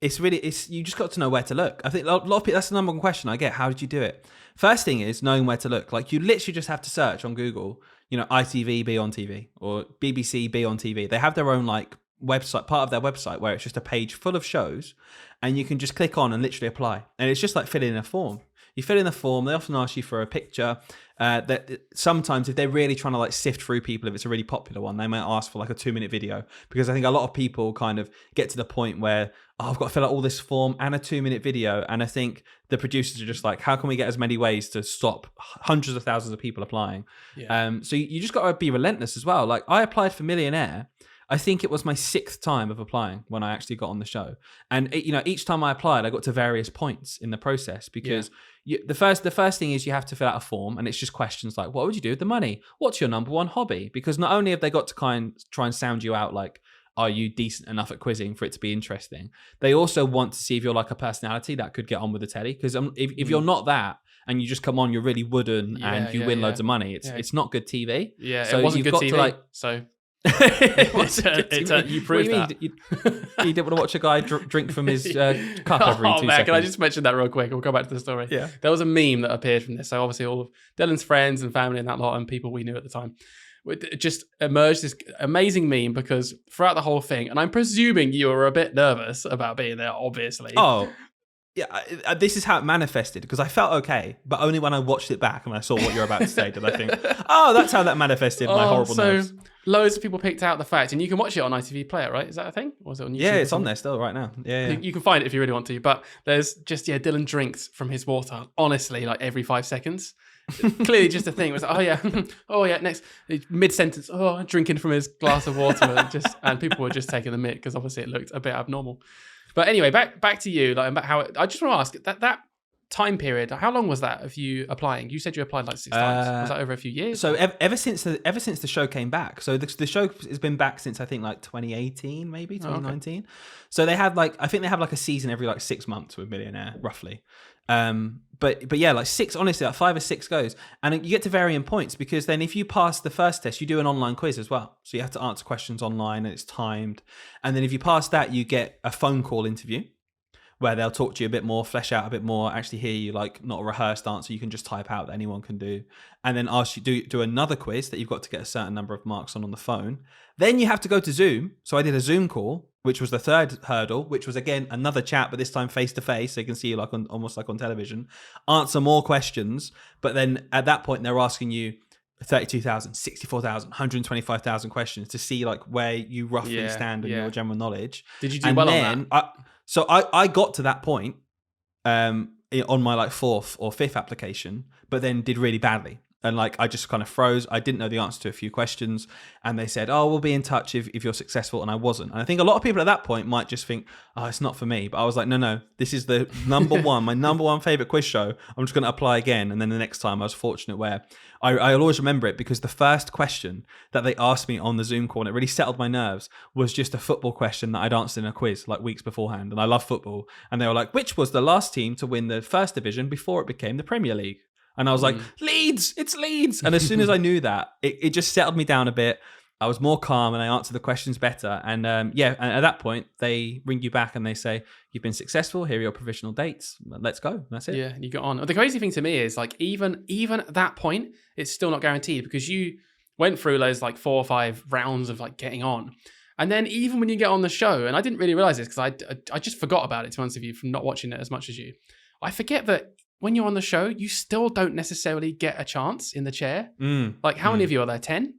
it's you just got to know where to look. I think a lot of people, that's the number one question I get. How did you do it? First thing is knowing where to look. Like you literally just have to search on Google, ITV be on TV or BBC be on TV. They have their own like website, part of their website where it's just a page full of shows and you can just click on and literally apply. And it's just like filling in a form. You fill in the form, they often ask you for a picture. That sometimes if they're really trying to like sift through people, if it's a really popular one, they might ask for like a 2-minute video, because I think a lot of people kind of get to the point where, I've got to fill out all this form and a 2-minute video. And I think the producers are just like, how can we get as many ways to stop hundreds of thousands of people applying? Yeah. So you just got to be relentless as well. Like I applied for Millionaire. I think it was my 6th time of applying when I actually got on the show. And each time I applied, I got to various points in the process, because the first thing is you have to fill out a form, and it's just questions like, what would you do with the money? What's your number one hobby? Because not only have they got to try and sound you out, like, are you decent enough at quizzing for it to be interesting? They also want to see if you're like a personality that could get on with the telly. Because if you're not that, and you just come on, you're really wooden and you win loads of money, it's not good TV. Yeah, so it wasn't you've good got TV, to like... so... you proved that. You didn't want to watch a guy drink from his cup every 2 seconds. Can I just mention that real quick? We'll go back to the story. Yeah. There was a meme that appeared from this. So obviously all of Dylan's friends and family and that lot and people we knew at the time, it just emerged this amazing meme, because throughout the whole thing, and I'm presuming you were a bit nervous about being there, obviously. Oh, yeah, this is how it manifested, because I felt okay, but only when I watched it back and I saw what you're about to say did I think, oh, that's how that manifested my horrible nerves. Loads of people picked out the fact, and you can watch it on ITV Player, right? Is that a thing? Or is it on YouTube? Yeah, it's on there still right now. Yeah. You can find it if you really want to, but there's just, Dylan drinks from his water, honestly, like every 5 seconds. Clearly just a thing. It was like, oh yeah, next, mid-sentence, drinking from his glass of water, and people were just taking the mick, because obviously it looked a bit abnormal. But anyway, back to you, like I just want to ask that time period. How long was that of you applying? You said you applied like 6 times. Was that over a few years? So ever since the show came back. So the show has been back since I think like 2018, maybe 2019. Oh, okay. So they had I think they have like a season every like 6 months with Millionaire, roughly. But yeah, like 6, honestly, like 5 or 6 goes, and you get to varying points, because then if you pass the first test, you do an online quiz as well. So you have to answer questions online, and it's timed. And then if you pass that, you get a phone call interview where they'll talk to you a bit more, flesh out a bit more, actually hear you, like not a rehearsed answer you can just type out that anyone can do, and then ask you do another quiz that you've got to get a certain number of marks on the phone. Then you have to go to Zoom. So I did a Zoom call, which was the third hurdle, which was again another chat, but this time face to face, so you can see you like almost like on television, answer more questions. But then at that point they're asking you 32,000, 64,000, 125,000 questions to see like where you roughly stand in your general knowledge. Did you do well on that? So I got to that point on my like 4th or 5th application, but then did really badly. And like, I just kind of froze. I didn't know the answer to a few questions, and they said, oh, we'll be in touch if you're successful. And I wasn't. And I think a lot of people at that point might just think, oh, it's not for me. But I was like, no, this is the number one, my number one favorite quiz show. I'm just going to apply again. And then the next time I was fortunate where I'll always remember it, because the first question that they asked me on the Zoom call, and it really settled my nerves, was just a football question that I'd answered in a quiz like weeks beforehand. And I love football. And they were like, which was the last team to win the first division before it became the Premier League? And I was like, Leeds, it's Leeds. And as soon as I knew that, it just settled me down a bit. I was more calm and I answered the questions better. And and at that point, they ring you back and they say, you've been successful. Here are your provisional dates. Let's go. That's it. Yeah, and you got on. The crazy thing to me is like, even at that point, it's still not guaranteed, because you went through those like 4 or 5 rounds of like getting on. And then even when you get on the show, and I didn't really realize this because I just forgot about it, to be honest with you, from not watching it as much as you. I forget that when you're on the show, you still don't necessarily get a chance in the chair. Like, how many of you are there? 10?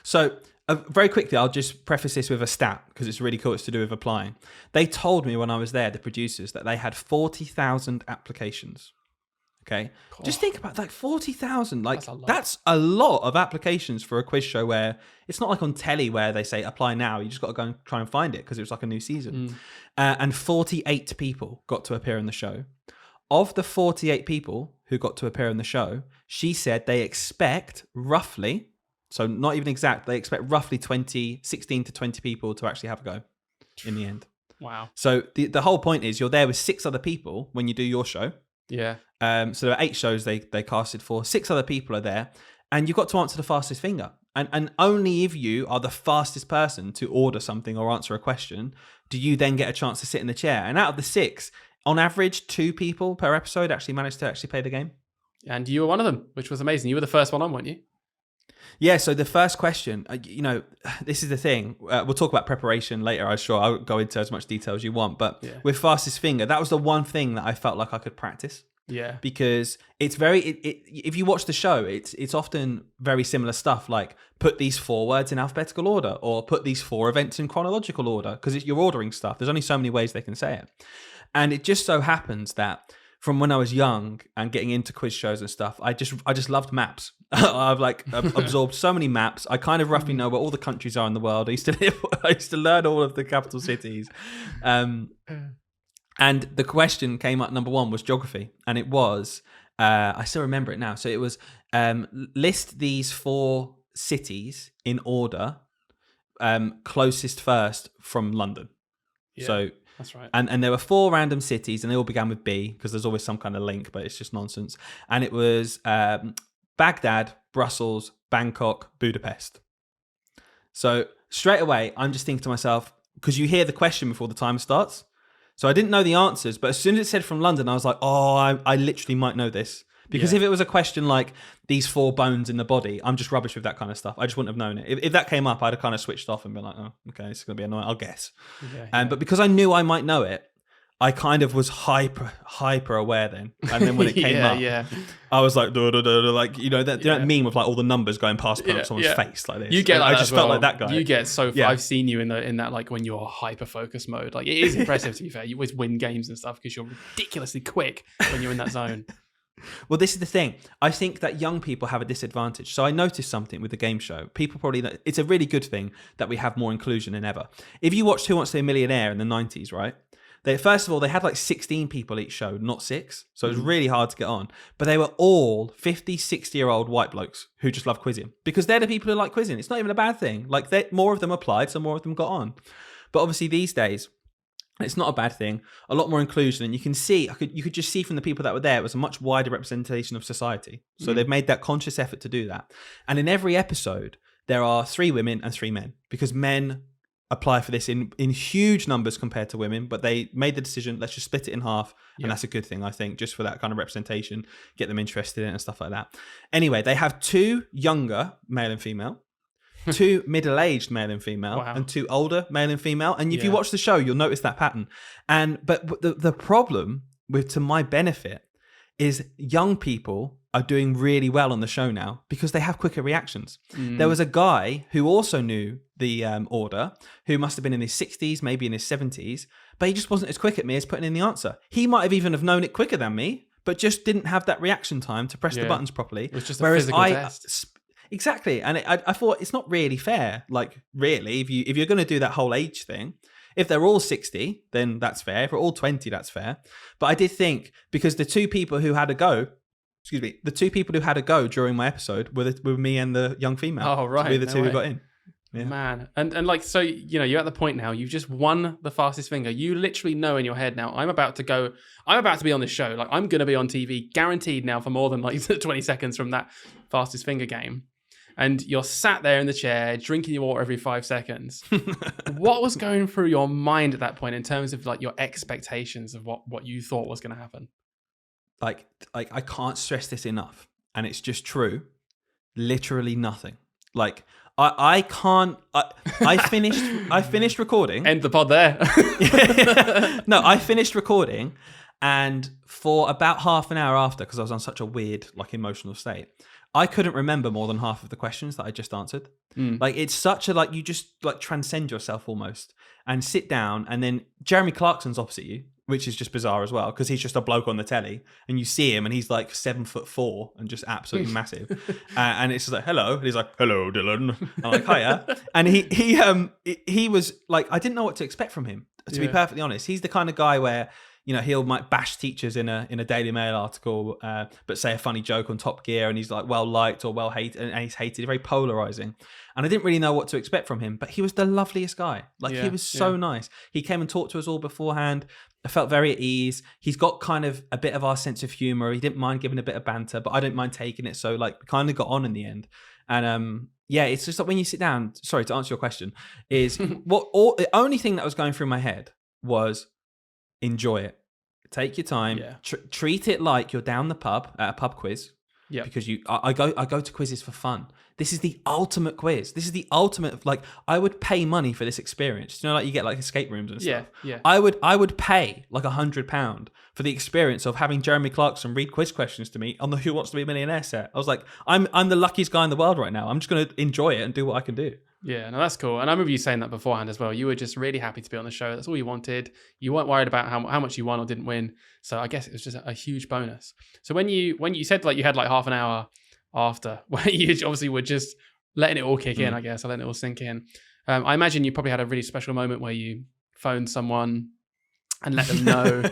So very quickly, I'll just preface this with a stat, because it's really cool. It's to do with applying. They told me when I was there, the producers, that they had 40,000 applications. Okay. Cool. Just think about like 40,000. Like that's a lot of applications for a quiz show, where it's not like on telly where they say apply now. You just got to go and try and find it because it was like a new season. And 48 people got to appear in the show. Of the 48 people who got to appear in the show, she said they expect roughly, so not even exact, they expect roughly 16 to 20 people to actually have a go in the end. Wow. So the whole point is you're there with 6 other people when you do your show. Yeah. So there are 8 shows they casted for. 6 other people are there, and you've got to answer the fastest finger. And only if you are the fastest person to order something or answer a question, do you then get a chance to sit in the chair. And out of the 6, on average, 2 people per episode actually managed to actually play the game. And you were one of them, which was amazing. You were the first one on, weren't you? Yeah, so the first question, this is the thing. We'll talk about preparation later, I'm sure. I'll go into as much detail as you want. But with fastest finger, that was the one thing that I felt like I could practice. Yeah. Because it's very, if you watch the show, it's often very similar stuff, like put these 4 words in alphabetical order or put these 4 events in chronological order, because you're ordering stuff. There's only so many ways they can say it. And it just so happens that from when I was young and getting into quiz shows and stuff, I just loved maps. I've absorbed so many maps. I kind of roughly know where all the countries are in the world. I used to learn all of the capital cities. And the question came up, number 1 was geography. And it was, I still remember it now. So it was, list these 4 cities in order, closest first from London. Yeah. So That's right. And there were 4 random cities, and they all began with B, because there's always some kind of link, but it's just nonsense. And it was Baghdad, Brussels, Bangkok, Budapest. So straight away, I'm just thinking to myself, because you hear the question before the timer starts. So I didn't know the answers, but as soon as it said from London, I was like, oh, I literally might know this. Because if it was a question like these 4 bones in the body, I'm just rubbish with that kind of stuff. I just wouldn't have known it. If that came up, I'd have kind of switched off and been like, oh, okay, this is going to be annoying, I'll guess. But because I knew I might know it, I kind of was hyper aware then. And then when it came up, I was like, duh, duh, duh, duh, like, that meme with like all the numbers going past someone's face like this. You get like I that just as well. felt like that guy. You get so far. I've seen you in that like when you're hyper focus mode. Like it is impressive to be fair. You always win games and stuff because you're ridiculously quick when you're in that zone. Well, this is the thing. I think that young people have a disadvantage. So I noticed something with the game show. People probably, it's a really good thing that we have more inclusion than ever. If you watched Who Wants to Be a Millionaire in the 90s, right? First of all, they had like 16 people each show, not 6. So it was really hard to get on. But they were all 50, 60-year-old white blokes who just love quizzing. Because they're the people who like quizzing. It's not even a bad thing. Like more of them applied, so more of them got on. But obviously these days, it's not a bad thing. A lot more inclusion, and you can see, you could just see from the people that were there, it was a much wider representation of society. So they've made that conscious effort to do that. And in every episode, there are 3 women and 3 men, because men apply for this in huge numbers compared to women, but they made the decision, let's just split it in half. And that's a good thing, I think, just for that kind of representation, get them interested in it and stuff like that. Anyway, they have 2 younger, male and female, 2 middle-aged male and female, and 2 older male and female. And if you watch the show, you'll notice that pattern. But the problem to my benefit is young people are doing really well on the show now because they have quicker reactions. There was a guy who also knew the order, who must have been in his 60s, maybe in his 70s, but he just wasn't as quick at me as putting in the answer. He might have even have known it quicker than me, but just didn't have that reaction time to press the buttons properly. It was just a physical test. Exactly. And I thought it's not really fair. Like, really, if you're going to do that whole age thing, if they're all 60, then that's fair. If they're all 20, that's fair. But I did think, because the 2 people who had a go, during my episode were me and the young female. Oh, right. We're the 2 who got in. Yeah. Man. And like, so, you're at the point now, you've just won the fastest finger. You literally know in your head now, I'm about to be on this show. Like, I'm going to be on TV guaranteed now for more than like 20 seconds from that fastest finger game. And you're sat there in the chair, drinking your water every 5 seconds. What was going through your mind at that point in terms of like your expectations of what you thought was going to happen? Like I can't stress this enough, and it's just true. Literally nothing. Like I can't. I finished recording. End the pod there. No, I finished recording, and for about half an hour after, because I was on such a weird, like, emotional state, I couldn't remember more than half of the questions that I just answered. Like, it's such a, like, you just like transcend yourself almost and sit down, and then Jeremy Clarkson's opposite you, which is just bizarre as well, because he's just a bloke on the telly, and you see him, and he's like 7'4" and just absolutely massive. And it's just like, hello. And he's like, hello, Dylan. I'm like, hiya. And he was like, I didn't know what to expect from him, to be perfectly honest. He's the kind of guy where, he'll might bash teachers in a Daily Mail article, but say a funny joke on Top Gear, and he's like well liked or well hated, and he's hated, very polarizing. And I didn't really know what to expect from him, but he was the loveliest guy. Like, he was so nice. He came and talked to us all beforehand. I felt very at ease. He's got kind of a bit of our sense of humor. He didn't mind giving a bit of banter, but I don't mind taking it. So, like, we kind of got on in the end. And yeah, it's just like when you sit down. Sorry, to answer your question, is the only thing that was going through my head was enjoy it, take your time, Yeah. treat it like you're down the pub at a pub quiz. Yeah. Because I go to quizzes for fun. This is the ultimate quiz. This is the ultimate, like, I would pay money for this experience. You know, like you get like escape rooms and stuff. Yeah. I would pay like £100 for the experience of having Jeremy Clarkson read quiz questions to me on the Who Wants to Be a Millionaire set. I was like, I'm the luckiest guy in the world right now. I'm just going to enjoy it and do what I can do. Yeah, no, that's cool. And I remember you saying that beforehand as well. You were just really happy to be on the show. That's all you wanted. You weren't worried about how much you won or didn't win. So I guess it was just a huge bonus. So when you said like you had like half an hour after, where you obviously were just letting it all kick in, I guess, or letting it all sink in. I imagine you probably had a really special moment where you phoned someone and let them know.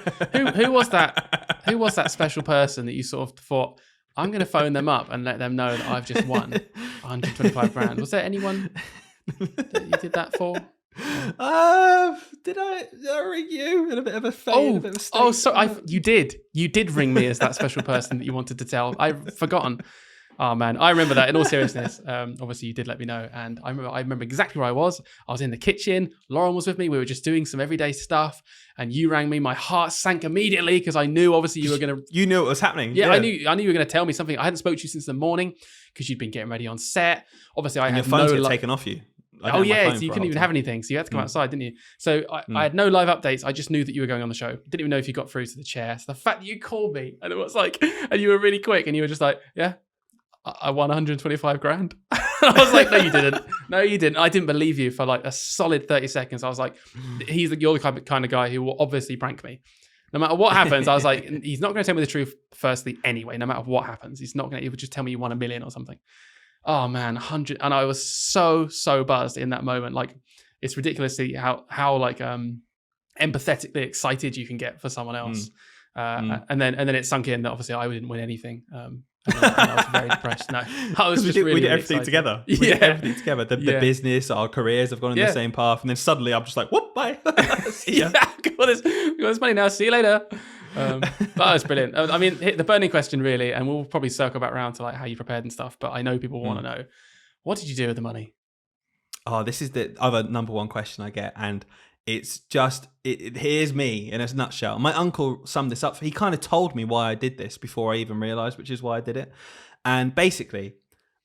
Who was that? Who was that special person that you sort of thought, I'm going to phone them up and let them know that I've just won 125 grand. Was there anyone that you did that for? Did I ring you in a bit of a fade? You did ring me as that special person that you wanted to tell. I've forgotten. Oh man, I remember that. In all seriousness, obviously you did let me know, and I remember exactly where I was. I was in the kitchen. Lauren was with me. We were just doing some everyday stuff, and you rang me. My heart sank immediately because I knew obviously you were gonna. You knew what was happening. Yeah, I knew you were gonna tell me something. I hadn't spoke to you since the morning because you'd been getting ready on set. Obviously, I had your phones get taken off you. Oh yeah, so you couldn't even have anything. So you had to come outside, didn't you? So I had no live updates. I just knew that you were going on the show. Didn't even know if you got through to the chair. So the fact that you called me and it was like, and you were really quick and you were just like, yeah, I won 125 grand. I was like, no, you didn't. No, you didn't. I didn't believe you for like a solid 30 seconds. I was like, you're the kind of guy who will obviously prank me. No matter what happens, I was like, he's not going to tell me the truth firstly anyway, no matter what happens. He would just tell me you won $1 million or something. Oh man, 100. And I was so buzzed in that moment. Like, it's ridiculously how like empathetically excited you can get for someone else. And then it sunk in that obviously I didn't win anything. And I was very depressed. No, I was just we really did everything excited. together. We did everything together. The business, our careers have gone in the same path. And then suddenly I'm just like, whoop, bye. See ya. Got this money now. See you later. But that was brilliant. I mean, the burning question really, and we'll probably circle back around to like how you prepared and stuff, but I know people want to know, what did you do with the money? Oh, this is the other number one question I get. And it's just, here's me in a nutshell. My uncle summed this up. He kind of told me why I did this before I even realized, which is why I did it. And basically,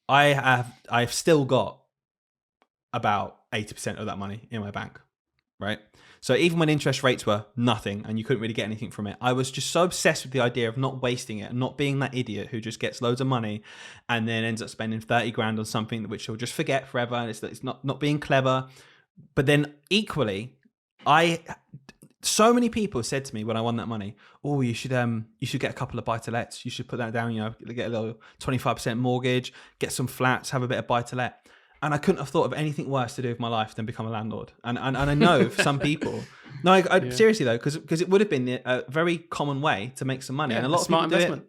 I've still got about 80% of that money in my bank, right? So even when interest rates were nothing and you couldn't really get anything from it, I was just so obsessed with the idea of not wasting it and not being that idiot who just gets loads of money and then ends up spending 30 grand on something which he'll just forget forever. And it's not being clever. But then equally, so many people said to me when I won that money, oh, you should get a couple of buy-to-lets. You should put that down, get a little 25% mortgage, get some flats, have a bit of buy-to-let. And I couldn't have thought of anything worse to do with my life than become a landlord. And I know for some people, seriously though, because it would have been a very common way to make some money. And a lot of smart people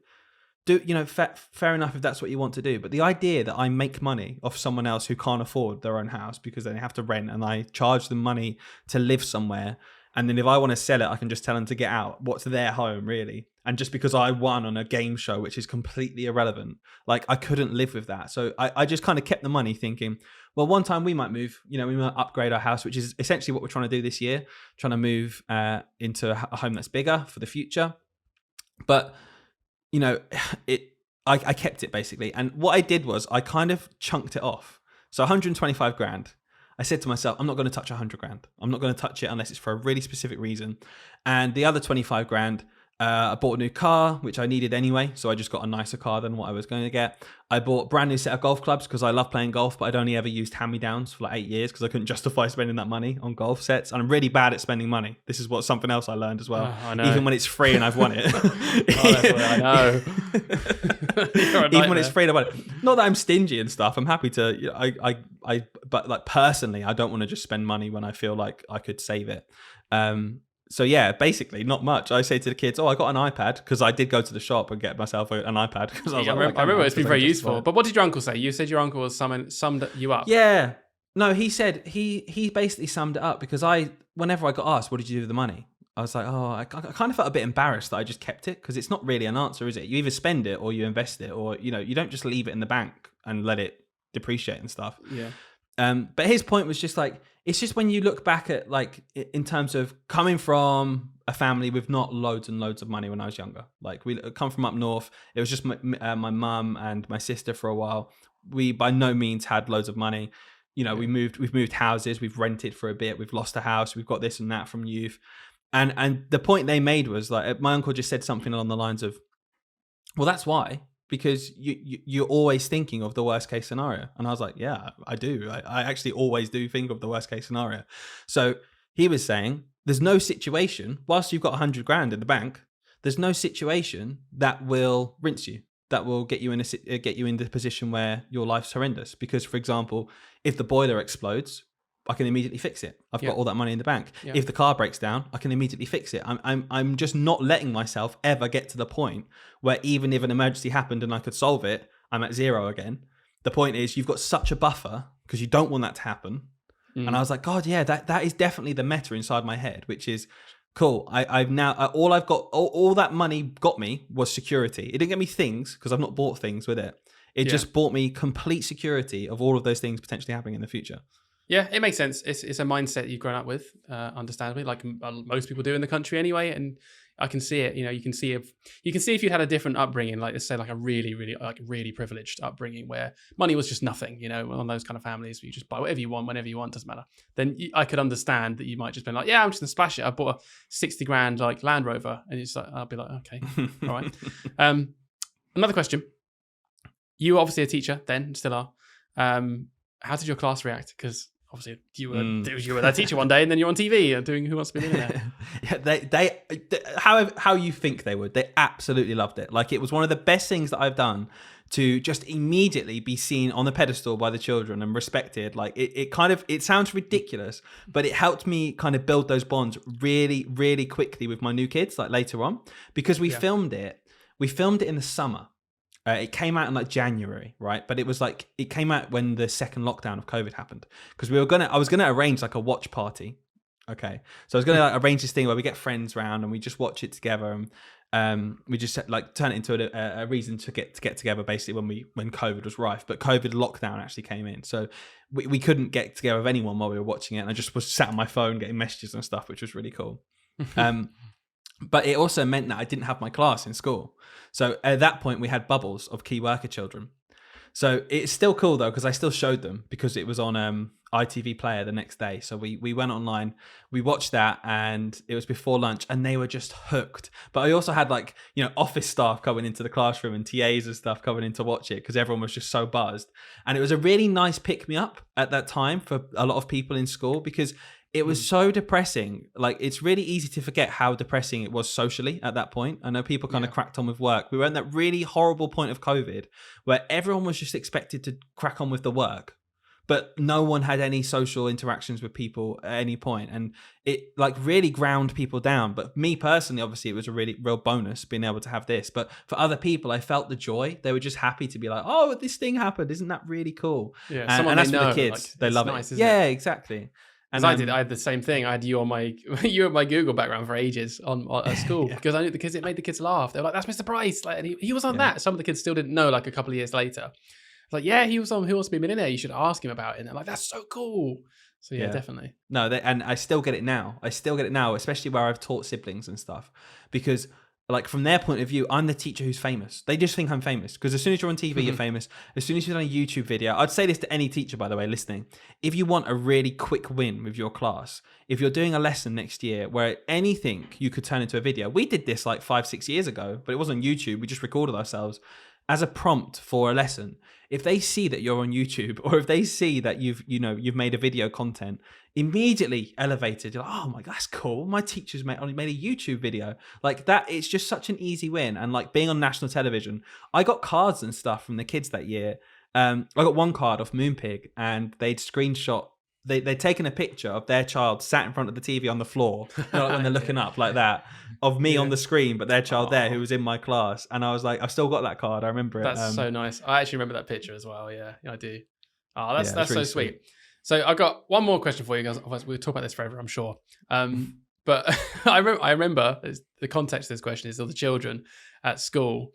investment. Fair enough if that's what you want to do. But the idea that I make money off someone else who can't afford their own house because they have to rent and I charge them money to live somewhere. And then if I want to sell it, I can just tell them to get out. What's their home, really? And just because I won on a game show, which is completely irrelevant, like I couldn't live with that. So I just kind of kept the money thinking, well, one time we might move, we might upgrade our house, which is essentially what we're trying to do this year, trying to move into a home that's bigger for the future. But, I kept it basically. And what I did was I kind of chunked it off. So 125 grand. I said to myself, I'm not going to touch 100 grand. I'm not going to touch it unless it's for a really specific reason. And the other 25 grand, I bought a new car, which I needed anyway. So I just got a nicer car than what I was going to get. I bought a brand new set of golf clubs because I love playing golf, but I'd only ever used hand-me-downs for like 8 years because I couldn't justify spending that money on golf sets. And I'm really bad at spending money. This is something else I learned as well. I know. Even when it's free and I've won it. That's what I know. Even when it's free and I've won it. Not that I'm stingy and stuff. I'm happy to, but like personally, I don't want to just spend money when I feel like I could save it. So yeah, basically not much. I say to the kids, I got an iPad because I did go to the shop and get myself an iPad because I was I remember it's been very useful. But what did your uncle say? You said your uncle was summed you up. Yeah. No, he said he basically summed it up because whenever I got asked, what did you do with the money? I was like, I kind of felt a bit embarrassed that I just kept it because it's not really an answer, is it? You either spend it or you invest it or, you don't just leave it in the bank and let it depreciate and stuff. Yeah. But his point was just like, it's just when you look back at like in terms of coming from a family with not loads and loads of money when I was younger. Like we come from up north. It was just my mum and my sister for a while. We by no means had loads of money. You know, we've moved houses, we've rented for a bit, we've lost a house, we've got this and that from youth. And the point they made was like, my uncle just said something along the lines of, well, that's why. Because you're always thinking of the worst case scenario. And I was like, yeah, I do. I actually always do think of the worst case scenario. So he was saying there's no situation, whilst you've got 100 grand in the bank, there's no situation that will rinse you, that will get you in the position where your life's horrendous. Because, for example, if the boiler explodes, I can immediately fix it. I've got all that money in the bank. Yeah. If the car breaks down, I can immediately fix it. I'm just not letting myself ever get to the point where even if an emergency happened and I could solve it, I'm at zero again. The point is you've got such a buffer because you don't want that to happen. And I was like, God, yeah, that is definitely the meta inside my head, which is cool. I've now all that money got me was security. It didn't get me things because I've not bought things with it. It just bought me complete security of all of those things potentially happening in the future. Yeah, it makes sense. It's a mindset you've grown up with, understandably, like most people do in the country anyway. And I can see it. You know, you can see if you had a different upbringing, like let's say like a really privileged upbringing where money was just nothing. You know, one of those kind of families where you just buy whatever you want, whenever you want, doesn't matter. Then I could understand that you might just be like, yeah, I'm just gonna splash it. I bought a 60 grand like Land Rover, and it's like I'll be like, okay, all right. Another question. You were obviously a teacher then, still are. How did your class react? Because obviously you were that teacher one day, and then you're on TV and doing Who Wants to Be a Millionaire. Yeah, they how you think they would. They absolutely loved it. Like it was one of the best things that I've done to just immediately be seen on the pedestal by the children and respected. Like it sounds ridiculous, but it helped me kind of build those bonds really, really quickly with my new kids, like later on, because we filmed it. We filmed it in the summer. It came out in like January, right? But it came out when the second lockdown of COVID happened, because I was gonna arrange like a watch party. Okay, so I was gonna like arrange this thing where we get friends round and we just watch it together, and we just like turn it into a reason to get together, basically when COVID was rife. But COVID lockdown actually came in, so we couldn't get together with anyone while we were watching it, and I just was sat on my phone getting messages and stuff, which was really cool. But it also meant that I didn't have my class in school. So at that point, we had bubbles of key worker children. So it's still cool, though, because I still showed them because it was on ITV Player the next day. So we went online, we watched that, and it was before lunch, and they were just hooked. But I also had like, you know, office staff coming into the classroom and TAs and stuff coming in to watch it because everyone was just so buzzed. And it was a really nice pick-me-up at that time for a lot of people in school, because it was so depressing. Like, it's really easy to forget how depressing it was socially at that point. I know people kind of cracked on with work. We were at that really horrible point of COVID where everyone was just expected to crack on with the work, but no one had any social interactions with people at any point. And it like really ground people down. But me personally, obviously, it was a really real bonus being able to have this. But for other people, I felt the joy. They were just happy to be like, oh, this thing happened. Isn't that really cool? Yeah, and that's for the kids. Like, they love nice, it. Yeah, exactly. And I had the same thing. I had you on my Google background for ages at school because I knew the kids. It made the kids laugh. They were like, "That's Mr. Price." Like, and he was on that. Some of the kids still didn't know. Like a couple of years later, it's like, yeah, he was on Who Wants to Be a Millionaire. You should ask him about it. And they're like, "That's so cool." So yeah. Definitely. No, and I still get it now. Especially where I've taught siblings and stuff, because like from their point of view, I'm the teacher who's famous. They just think I'm famous because as soon as you're on TV, you're famous. As soon as you've done a YouTube video, I'd say this to any teacher, by the way, listening. If you want a really quick win with your class, if you're doing a lesson next year where anything you could turn into a video, we did this like 5-6 years ago, but it wasn't on YouTube. We just recorded ourselves as a prompt for a lesson. If they see that you're on YouTube, or if they see that you've made a video content, immediately elevated. You're like, oh my God, that's cool. My teacher's made a YouTube video like that. It's just such an easy win. And like being on national television, I got cards and stuff from the kids that year. I got one card off Moonpig, and they'd screenshot. They'd taken a picture of their child sat in front of the TV on the floor, when they're looking up like that, of me on the screen, but their child there who was in my class. And I was like, I've still got that card. I remember it. That's so nice. I actually remember that picture as well. Yeah, I do. Oh, that's really so sweet. So I got one more question for you guys. We'll talk about this forever, I'm sure. But I remember the context of this question is all the children at school.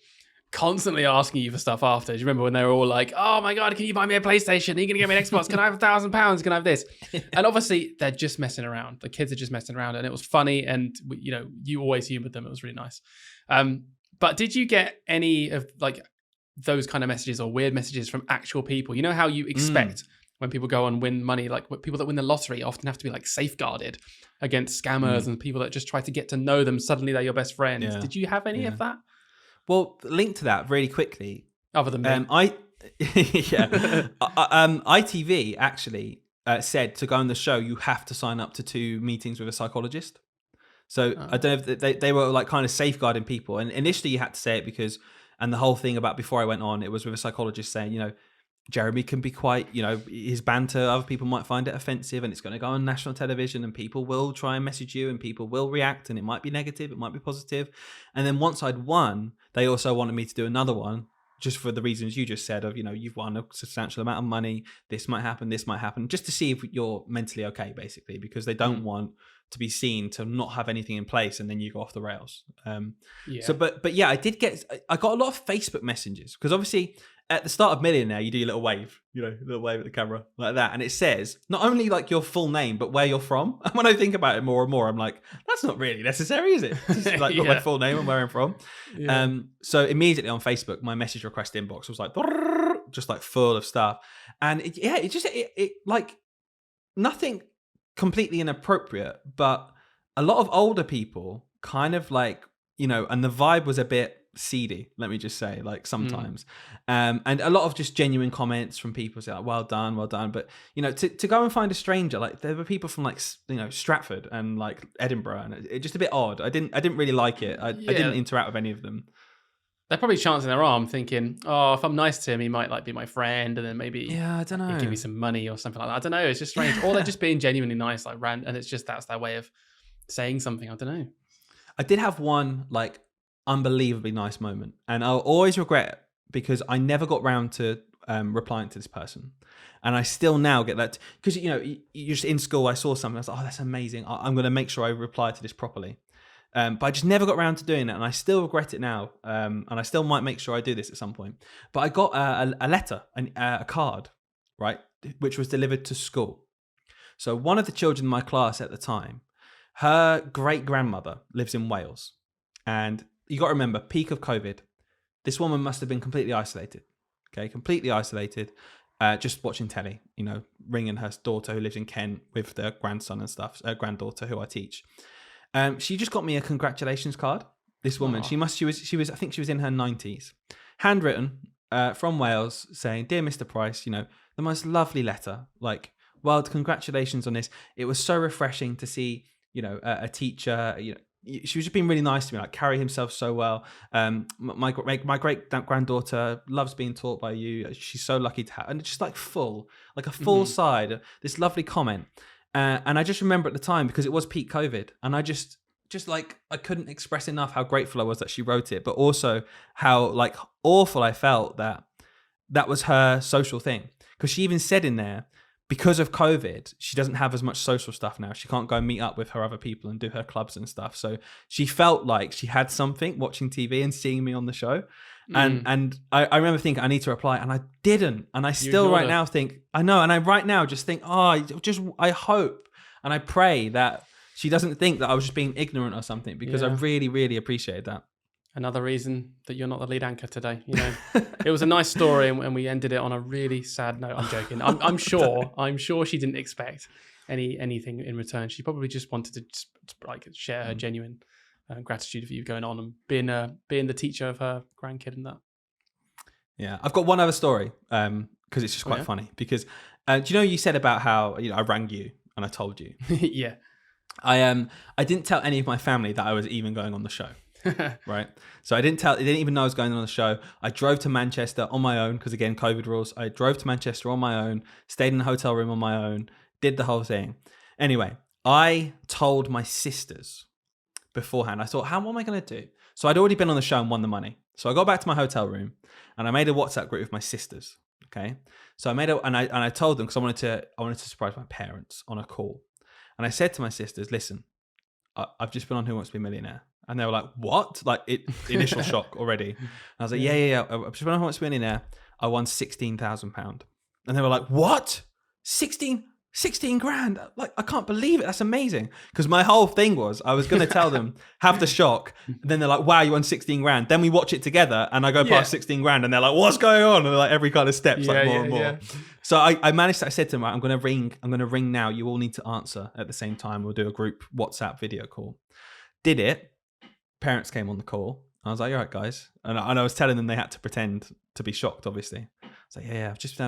constantly asking you for stuff after. Do you remember when they were all like, "Oh my god, can you buy me a PlayStation? Are you gonna get me an Xbox? Can I have £1,000? Can I have this?" And obviously they're just messing around. The kids are just messing around, and it was funny. And you always humoured them. It was really nice. But did you get any of like those kind of messages or weird messages from actual people? You know how you expect when people go and win money, like people that win the lottery often have to be like safeguarded against scammers and people that just try to get to know them. Suddenly they're your best friends. Yeah. Did you have any of that? Well, link to that really quickly. Other than me. ITV actually said to go on the show, you have to sign up to 2 meetings with a psychologist. So I don't know if they were like kind of safeguarding people. And initially you had to say it because, and the whole thing about before I went on, it was with a psychologist saying, Jeremy can be quite, his banter, other people might find it offensive and it's going to go on national television and people will try and message you and people will react and it might be negative, it might be positive. And then once I'd won, they also wanted me to do another one just for the reasons you just said of, you've won a substantial amount of money. This might happen, just to see if you're mentally okay, basically, because they don't want to be seen to not have anything in place and then you go off the rails. So, but yeah, I got a lot of Facebook messages because obviously at the start of Millionaire, you do your little wave, little wave at the camera like that. And it says not only like your full name, but where you're from. And when I think about it more and more, I'm like, that's not really necessary, is it? Just like got my full name and where I'm from. Yeah. So immediately on Facebook, my message request inbox was like, just like full of stuff. And it like nothing completely inappropriate, but a lot of older people kind of like, and the vibe was a bit seedy, let me just say, like sometimes. And a lot of just genuine comments from people saying like, well done. But, to go and find a stranger, like there were people from like, Stratford and like Edinburgh, and it's just a bit odd. I didn't really like it. I didn't interact with any of them. They're probably chancing their arm thinking, oh, if I'm nice to him, he might like be my friend. And then maybe I don't know, give me some money or something like that. I don't know. It's just strange. Or they're just being genuinely nice, like and it's just, that's their way of saying something. I don't know. I did have one like unbelievably nice moment, and I'll always regret it because I never got round to replying to this person, and I still now get that because you're just in school. I saw something, I was like, oh, that's amazing. I'm going to make sure I reply to this properly, but I just never got round to doing it, and I still regret it now. And I still might make sure I do this at some point. But I got a letter, a card, right, which was delivered to school. So one of the children in my class at the time, her great grandmother lives in Wales, and you got to remember, peak of COVID, this woman must have been completely isolated. Okay, completely isolated, just watching telly, ringing her daughter who lives in Kent with their grandson and stuff, granddaughter who I teach. She just got me a congratulations card. This woman, she was, I think she was in her 90s, handwritten from Wales, saying, "Dear Mr. Price, the most lovely letter. Like, well, congratulations on this. It was so refreshing to see, a teacher, she was just being really nice to me, like carry himself so well. My great granddaughter loves being taught by you. She's so lucky to have," and it's just like a full side, this lovely comment. And I just remember at the time, because it was peak COVID, and I just like, I couldn't express enough how grateful I was that she wrote it, but also how like awful I felt that was her social thing. Because she even said in there, because of COVID, she doesn't have as much social stuff now. She can't go meet up with her other people and do her clubs and stuff. So she felt like she had something watching TV and seeing me on the show. And I remember thinking, I need to reply, and I didn't. And I still right now think, I know. And I right now just think, I hope and I pray that she doesn't think that I was just being ignorant or something, because I really, really appreciated that. Another reason that you're not the lead anchor today. It was a nice story, and we ended it on a really sad note. I'm joking. I'm sure she didn't expect anything in return. She probably just wanted to like share her genuine gratitude for you going on and being the teacher of her grandkid and that. Yeah, I've got one other story because it's just quite funny. Because do you know, you said about how I rang you and I told you. Yeah. I didn't tell any of my family that I was even going on the show. Right, so they didn't even know I was going on the show. I drove to Manchester on my own because, again, COVID rules. I drove to Manchester on my own, stayed in a hotel room on my own, did the whole thing. Anyway, I told my sisters beforehand. I thought, what am I going to do? So I'd already been on the show and won the money. So I got back to my hotel room and I made a WhatsApp group with my sisters. Okay, so I made and I told them, because I wanted to surprise my parents on a call. And I said to my sisters, listen, I've just been on Who Wants to Be a Millionaire. And they were like, what? Like initial shock already. And I was like, yeah. I just when I was Millionaire, I won £16,000. And they were like, what? 16 grand? Like, I can't believe it. That's amazing. Because my whole thing was, I was going to tell them, have the shock. And then they're like, wow, you won 16 grand. Then we watch it together and I go past 16 grand and they're like, what's going on? And like every kind of steps, like more and more. Yeah. So I managed to, I said to them, right, I'm going to ring now. You all need to answer at the same time. We'll do a group WhatsApp video call. Did it. Parents came on the call. I was like, all right, guys. And I was telling them they had to pretend to be shocked, obviously. I was like, yeah, I've just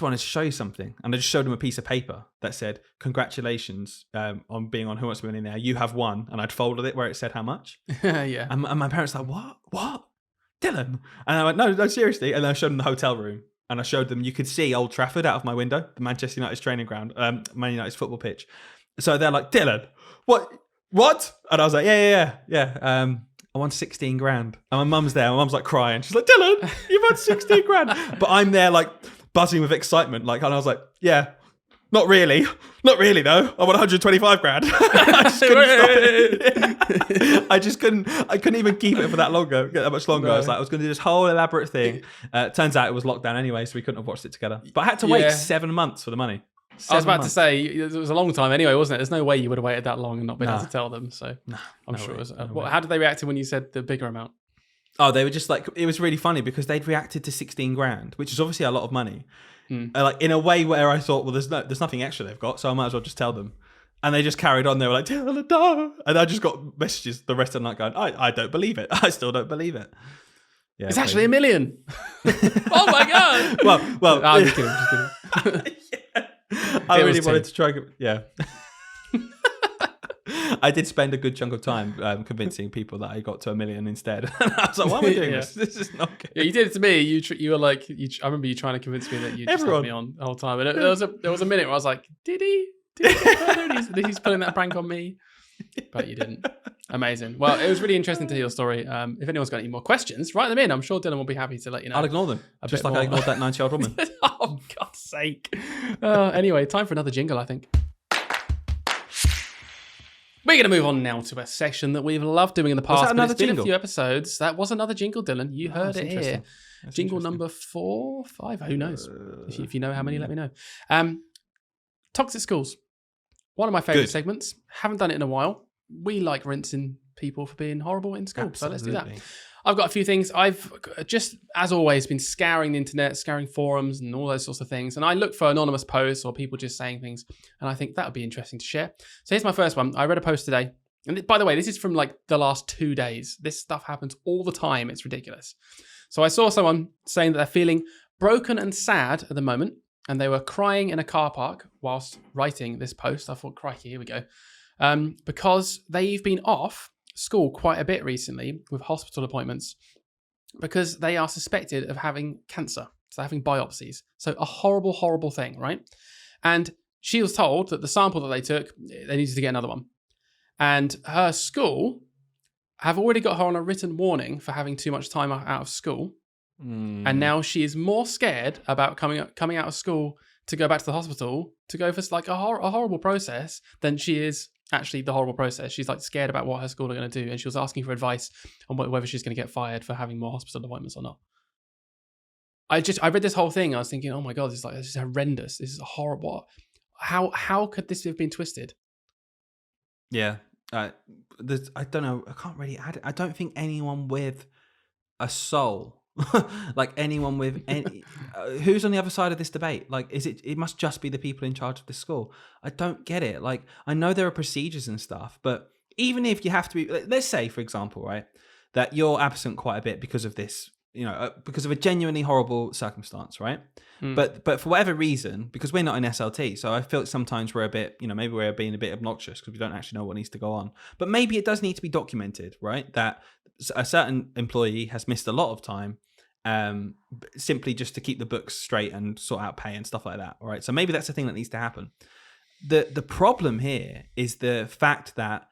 wanted to show you something. And I just showed them a piece of paper that said, congratulations on being on Who Wants to Be Millionaire. You have won. And I'd folded it where it said how much. Yeah. And my parents were like, what? Dylan? And I went, no, seriously. And then I showed them the hotel room. And I showed them, you could see Old Trafford out of my window, the Manchester United's training ground, Man United's football pitch. So they're like, Dylan, what? And I was like, yeah. I won 16 grand. And my mum's there. My mum's like crying. She's like, Dylan, you won 16 grand. But I'm there like buzzing with excitement. Like, and I was like, yeah, not really though. I won 125 grand. I just couldn't stop it. I couldn't even keep it for that much longer. No. I was like, I was going to do this whole elaborate thing. Turns out it was lockdown anyway, so we couldn't have watched it together. But I had to wait 7 months for the money. I was about to say, it was a long time anyway, wasn't it? There's no way you would have waited that long and not been able to tell them. So I'm sure it was. How did they react when you said the bigger amount? Oh, they were just like, it was really funny because they'd reacted to 16 grand, which is obviously a lot of money. Like in a way where I thought, well, there's nothing extra they've got, so I might as well just tell them. And they just carried on. They were like, and I just got messages the rest of the night going, I don't believe it. I still don't believe it. Yeah, it's actually $1 million. Oh my God. Well, no, I'm just kidding. I really wanted to try. Yeah. I did spend a good chunk of time convincing people that I got to $1 million instead. And I was like, why am I doing this? This is not good. Yeah, you did it to me. You were like, I remember you trying to convince me that you just had me on the whole time. And there was a minute where I was like, did he? He's pulling that prank on me. But you didn't. Amazing. Well, it was really interesting to hear your story. If anyone's got any more questions, write them in. I'm sure Dylan will be happy to let you know. I'll ignore them. Just like I ignored that 90-year-old woman. Oh, God's sake. Anyway, time for another jingle, I think. We're going to move on now to a section that we've loved doing in the past. But it's been a few episodes. That was another jingle, Dylan. You heard it here. Jingle number 4, 5. Who knows? If you know how many, let me know. Toxic schools. One of my favourite segments. Haven't done it in a while. We like rinsing people for being horrible in school. Absolutely. So let's do that. I've got a few things. I've just, as always, been scouring the internet, scouring forums and all those sorts of things. And I look for anonymous posts or people just saying things. And I think that would be interesting to share. So here's my first one. I read a post today. And by the way, this is from like the last 2 days. This stuff happens all the time. It's ridiculous. So I saw someone saying that they're feeling broken and sad at the moment. And they were crying in a car park whilst writing this post. I thought, crikey, here we go. Because they've been off school quite a bit recently with hospital appointments because they are suspected of having cancer, so having biopsies. So a horrible, horrible thing, right? And she was told that the sample that they took, they needed to get another one. And her school have already got her on a written warning for having too much time out of school. And now she is more scared about coming out of school to go back to the hospital to go for like a horrible process than she is actually the horrible process. She's like scared about what her school are going to do, and she was asking for advice on whether she's going to get fired for having more hospital appointments or not. I read this whole thing. I was thinking, oh my God, this is horrendous. This is horrible. How could this have been twisted? Yeah, I don't know. I can't really add it. I don't think anyone with a soul. Like anyone with any who's on the other side of this debate, like it must just be the people in charge of the school. I don't get it. Like I know there are procedures and stuff, but even if you have to be, let's say for example, right, that you're absent quite a bit because of this, because of a genuinely horrible circumstance, right? But for whatever reason, because we're not in SLT, so I feel sometimes we're a bit, maybe we're being a bit obnoxious because we don't actually know what needs to go on. But maybe it does need to be documented, right? That a certain employee has missed a lot of time simply just to keep the books straight and sort out pay and stuff like that. All right. So maybe that's the thing that needs to happen. The problem here is the fact that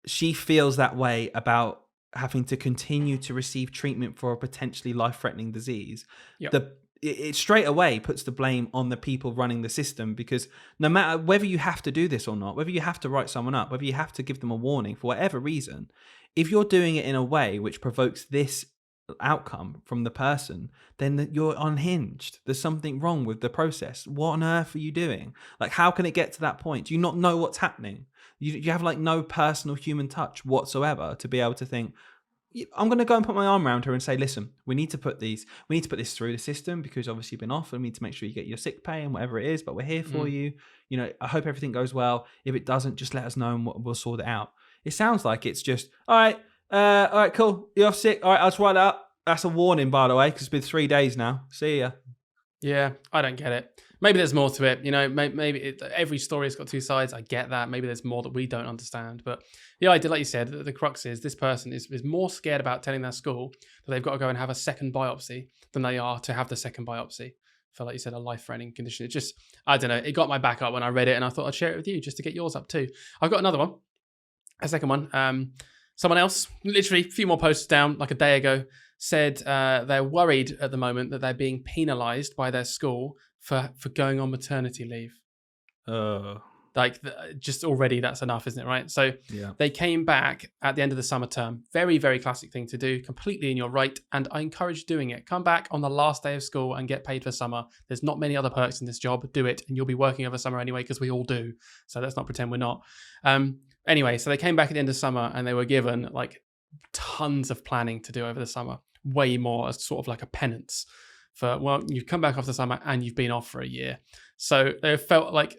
she feels that way about having to continue to receive treatment for a potentially life-threatening disease. Yep. it straight away puts the blame on the people running the system, because no matter whether you have to do this or not, whether you have to write someone up, whether you have to give them a warning for whatever reason, if you're doing it in a way which provokes this outcome from the person, then you're unhinged. There's something wrong with the process. What on earth are you doing? Like, how can it get to that point? Do you not know what's happening? You have like no personal human touch whatsoever to be able to think, I'm going to go and put my arm around her and say, listen, we need to put this through the system, because obviously you've been off and we need to make sure you get your sick pay and whatever it is, but we're here for you. You know, I hope everything goes well. If it doesn't, just let us know and we'll sort it out. It sounds like it's just, all right, cool. You're off sick. All right, I'll just write that up. That's a warning, by the way, because it's been 3 days now. See ya. Yeah, I don't get it. Maybe there's more to it. You know, maybe every story has got two sides. I get that. Maybe there's more that we don't understand. But the idea, like you said, the crux is this person is more scared about telling their school that they've got to go and have a second biopsy than they are to have the second biopsy. I feel like you said, a life-threatening condition. It just, I don't know, it got my back up when I read it, and I thought I'd share it with you just to get yours up too. I've got another one, a second one. Someone else, literally a few more posts down, like a day ago, said they're worried at the moment that they're being penalised by their school for going on maternity leave. Like, just already that's enough, isn't it, right? So they came back at the end of the summer term. Very, very classic thing to do, completely in your right, and I encourage doing it. Come back on the last day of school and get paid for summer. There's not many other perks in this job. Do it, and you'll be working over summer anyway, because we all do. So let's not pretend we're not. Anyway, so they came back at the end of summer and they were given like tons of planning to do over the summer. Way more as sort of like a penance for, well, you've come back after summer and you've been off for a year. So they felt like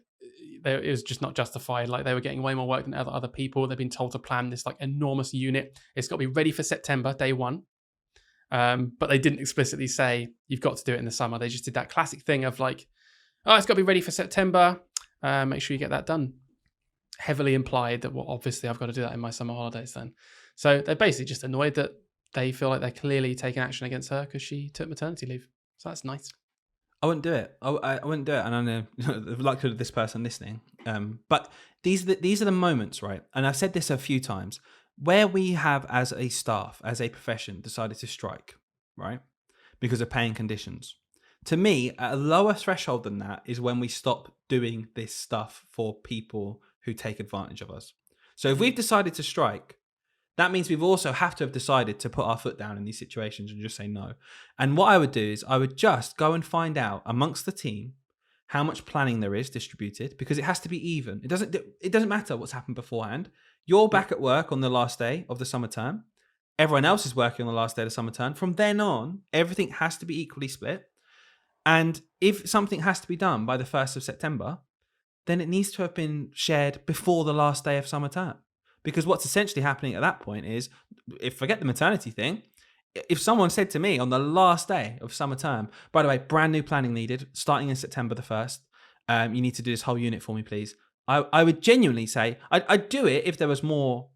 it was just not justified. Like, they were getting way more work than other people. They've been told to plan this like enormous unit. It's got to be ready for September, day one. But they didn't explicitly say you've got to do it in the summer. They just did that classic thing of like, oh, it's got to be ready for September. Make sure you get that done. Heavily implied that, well, obviously I've got to do that in my summer holidays then. So they're basically just annoyed that they feel like they're clearly taking action against her because she took maternity leave. So that's nice. I wouldn't do it. I wouldn't do it. And I know the likelihood of this person listening. But these are the moments, right? And I've said this a few times, where we have, as a staff, as a profession, decided to strike, right? Because of paying conditions. To me, at a lower threshold than that is when we stop doing this stuff for people who take advantage of us. So if we've decided to strike, that means we've also have to have decided to put our foot down in these situations and just say no. And what I would do is I would just go and find out amongst the team how much planning there is distributed, because it has to be even. It doesn't matter what's happened beforehand. You're back at work on the last day of the summer term. Everyone else is working on the last day of the summer term. From then on, everything has to be equally split. And if something has to be done by the 1st of September, then it needs to have been shared before the last day of summer term. Because what's essentially happening at that point is, forget the maternity thing, if someone said to me on the last day of summer term, by the way, brand new planning needed, starting in September the 1st, you need to do this whole unit for me, please. I would genuinely say, I'd do it if there was more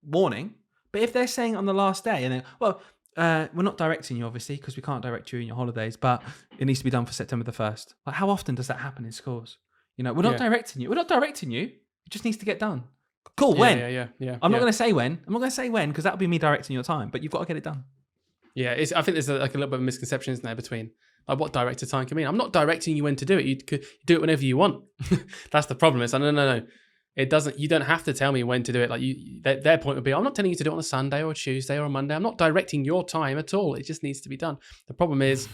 warning. But if they're saying on the last day, and then, well, we're not directing you, obviously, because we can't direct you in your holidays, but it needs to be done for September the 1st. Like, how often does that happen in schools? You know, we're not directing you. We're not directing you. It just needs to get done. Cool, when? Yeah. I'm not going to say when. I'm not going to say when, because that would be me directing your time, but you've got to get it done. Yeah, I think there's like a little bit of a misconception, isn't there, between like what director time can mean. I'm not directing you when to do it. You could do it whenever you want. That's the problem. It's no. It doesn't. You don't have to tell me when to do it. Like their point would be, I'm not telling you to do it on a Sunday or a Tuesday or a Monday. I'm not directing your time at all. It just needs to be done. The problem is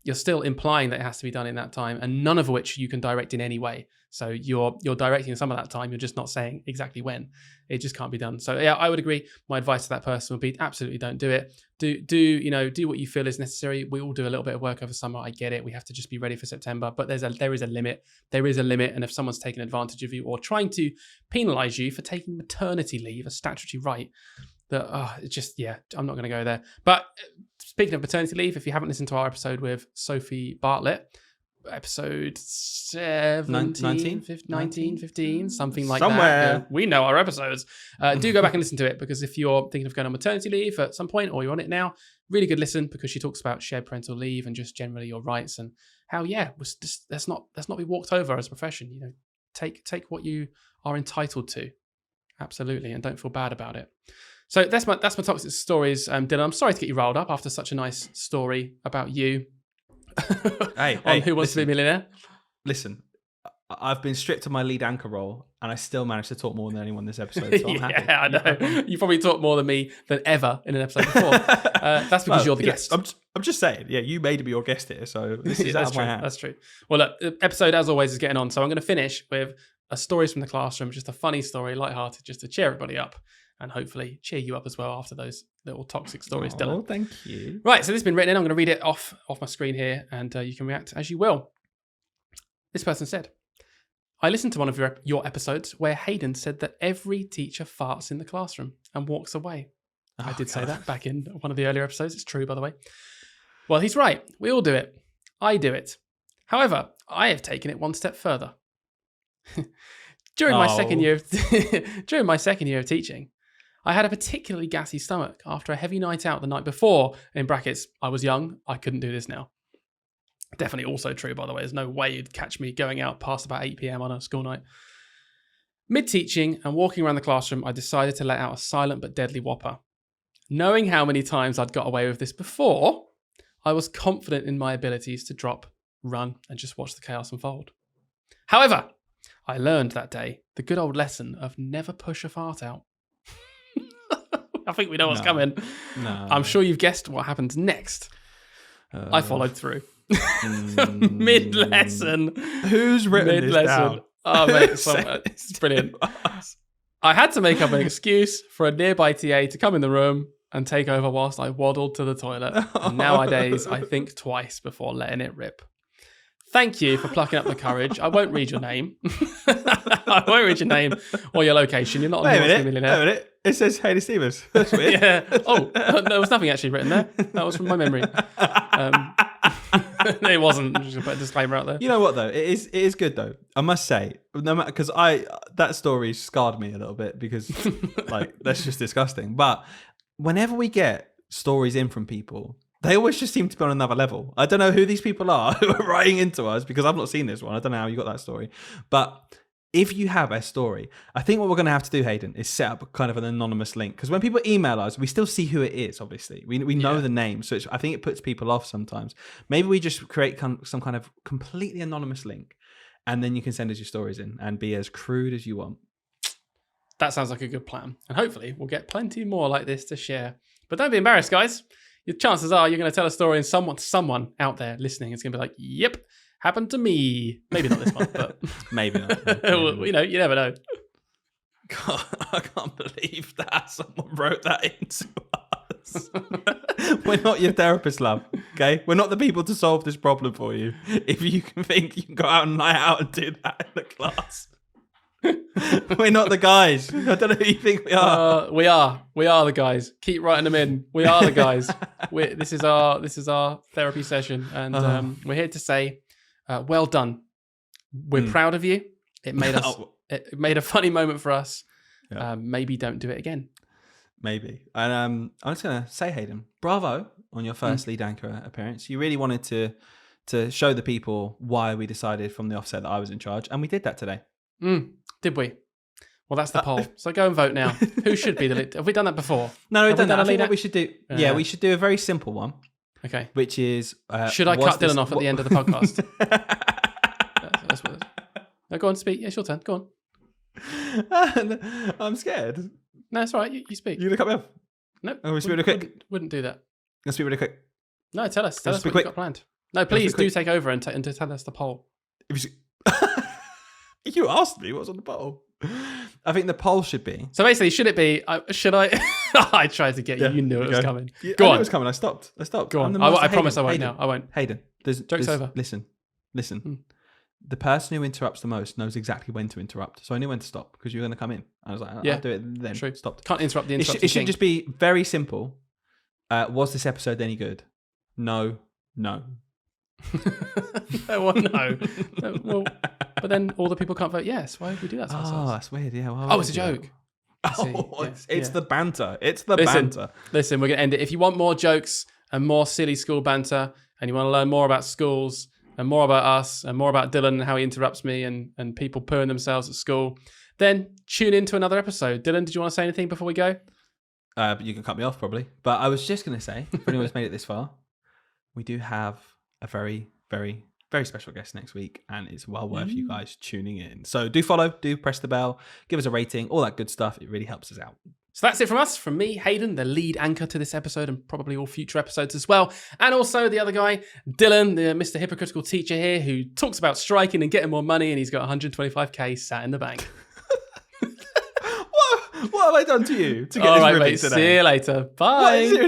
you're still implying that it has to be done in that time, and none of which you can direct in any way. So you're directing some of that time. You're just not saying exactly when. It just can't be done. So yeah, I would agree. My advice to that person would be absolutely don't do it. Do what you feel is necessary. We all do a little bit of work over summer. I get it. We have to just be ready for September. But there is a limit. There is a limit. And if someone's taking advantage of you or trying to penalise you for taking maternity leave, a statutory right, I'm not going to go there. But speaking of maternity leave, if you haven't listened to our episode with Sophie Bartlett, episode 19, 15, something like somewhere. that. We know our episodes. Do go back and listen to it, because if you're thinking of going on maternity leave at some point or you're on it now, really good listen, because she talks about shared parental leave and just generally your rights and how, let's not be walked over as a profession. You know, take what you are entitled to. Absolutely. And don't feel bad about it. So that's my toxic stories, Dylan. I'm sorry to get you riled up after such a nice story about you. on Who Wants to Be a Millionaire. Listen, I've been stripped of my lead anchor role, and I still managed to talk more than anyone this episode. So I'm happy. Yeah, I know. You probably talked more than me than ever in an episode before. That's because you're the guest. I'm just saying. Yeah, you made me your guest here, so this is that's true. That's true. Well, look, the episode as always is getting on, so I'm going to finish with a stories from the classroom, just a funny story, lighthearted, just to cheer everybody up, and hopefully cheer you up as well after those little toxic stories. Oh, thank you. Right, so this has been written in. I'm going to read it off my screen here, and you can react as you will. This person said, I listened to one of your episodes where Hayden said that every teacher farts in the classroom and walks away. I did say that back in one of the earlier episodes. It's true, by the way. Well, he's right. We all do it. I do it. However, I have taken it one step further. During my second year of teaching, I had a particularly gassy stomach after a heavy night out the night before. In brackets, I was young. I couldn't do this now. Definitely also true, by the way. There's no way you'd catch me going out past about 8 p.m. on a school night. Mid-teaching and walking around the classroom, I decided to let out a silent but deadly whopper. Knowing how many times I'd got away with this before, I was confident in my abilities to drop, run, and just watch the chaos unfold. However, I learned that day the good old lesson of never push a fart out. I think we know what's coming. No. I'm sure you've guessed what happens next. I followed through. Mid-lesson. Who's written this down? Oh, mate, it's brilliant. I had to make up an excuse for a nearby TA to come in the room and take over whilst I waddled to the toilet. And nowadays, I think twice before letting it rip. Thank you for plucking up the courage. I won't read your name. I won't read your name or your location. You're not a millionaire. Wait a minute. It says Hayden Stevens. That's weird. Yeah. Oh, there was nothing actually written there. That was from my memory. It wasn't. I'm just gonna put a disclaimer out there. You know what though? It is good though. I must say, no matter because that story scarred me a little bit because like that's just disgusting. But whenever we get stories in from people, they always just seem to be on another level. I don't know who these people are who are writing into us because I've not seen this one. I don't know how you got that story, but if you have a story, I think what we're going to have to do, Hayden, is set up kind of an anonymous link. Because when people email us, we still see who it is, obviously. We know the name. So I think it puts people off sometimes. Maybe we just create some kind of completely anonymous link. And then you can send us your stories in and be as crude as you want. That sounds like a good plan. And hopefully we'll get plenty more like this to share. But don't be embarrassed, guys. Your chances are you're going to tell a story and someone out there listening is going to be like, yep. Happened to me. Maybe not this one, but maybe not. Well, you never know. God, I can't believe that someone wrote that into us. We're not your therapist, love. Okay, we're not the people to solve this problem for you. If you can think you can go out and lie out and do that in the class, we're not the guys. I don't know who you think we are. We are the guys. Keep writing them in. We are the guys. This is our therapy session, and we're here to say. Well done. We're proud of you. It made us. It made a funny moment for us. Yeah. Maybe don't do it again. Maybe. And I'm just gonna say, Hayden, bravo on your first lead anchor appearance. You really wanted to show the people why we decided from the offset that I was in charge, and we did that today. Did we? Well, that's the poll. So go and vote now. Who should be the lead? Have we done that before? No, we've done that. I think what we should do. Yeah, we should do a very simple one. Okay. Which is... should I cut Dylan off at the end of the podcast? that's what no, go on, speak. Yeah, it's your turn. Go on. I'm scared. No, it's all right. You speak. You're going to cut me off? Nope. I'm going to speak really quick. Wouldn't do that. Let's speak really quick. No, tell us what you've got planned. No, please do take over and to tell us the poll. You asked me what's on the poll. I think the poll should be... So basically, should it be... should I... I tried to get you. You knew it was coming. Go on. I knew it was coming. I stopped. Go on. I promise I won't now. I won't. Hayden. Joke's over. Listen. The person who interrupts the most knows exactly when to interrupt. So I knew when to stop because you were going to come in. I was like, I'll do it then. True. Stopped. Can't interrupt the interrupting. It should just be very simple. Was this episode any good? No. Well, no. Well, but then all the people can't vote yes. Why would we do that to ourselves? Oh, that's weird. Yeah. Well, it's a joke. It's the banter. It's the banter. Listen, we're going to end it. If you want more jokes and more silly school banter, and you want to learn more about schools and more about us and more about Dylan and how he interrupts me and people pooing themselves at school, then tune in to another episode. Dylan, did you want to say anything before we go? You can cut me off probably. But I was just going to say, for anyone who's made it this far, we do have a very, very, very special guest next week, and it's well worth you guys tuning in. So do follow, do press the bell, give us a rating, all that good stuff. It really helps us out. So that's it from us, from me, Hayden, the lead anchor to this episode and probably all future episodes as well. And also the other guy, Dylan, the Mr. Hypocritical teacher here, who talks about striking and getting more money, and he's got 125k sat in the bank. What have I done to you to get All this right, ribbon mate, today? see you later. Bye. What,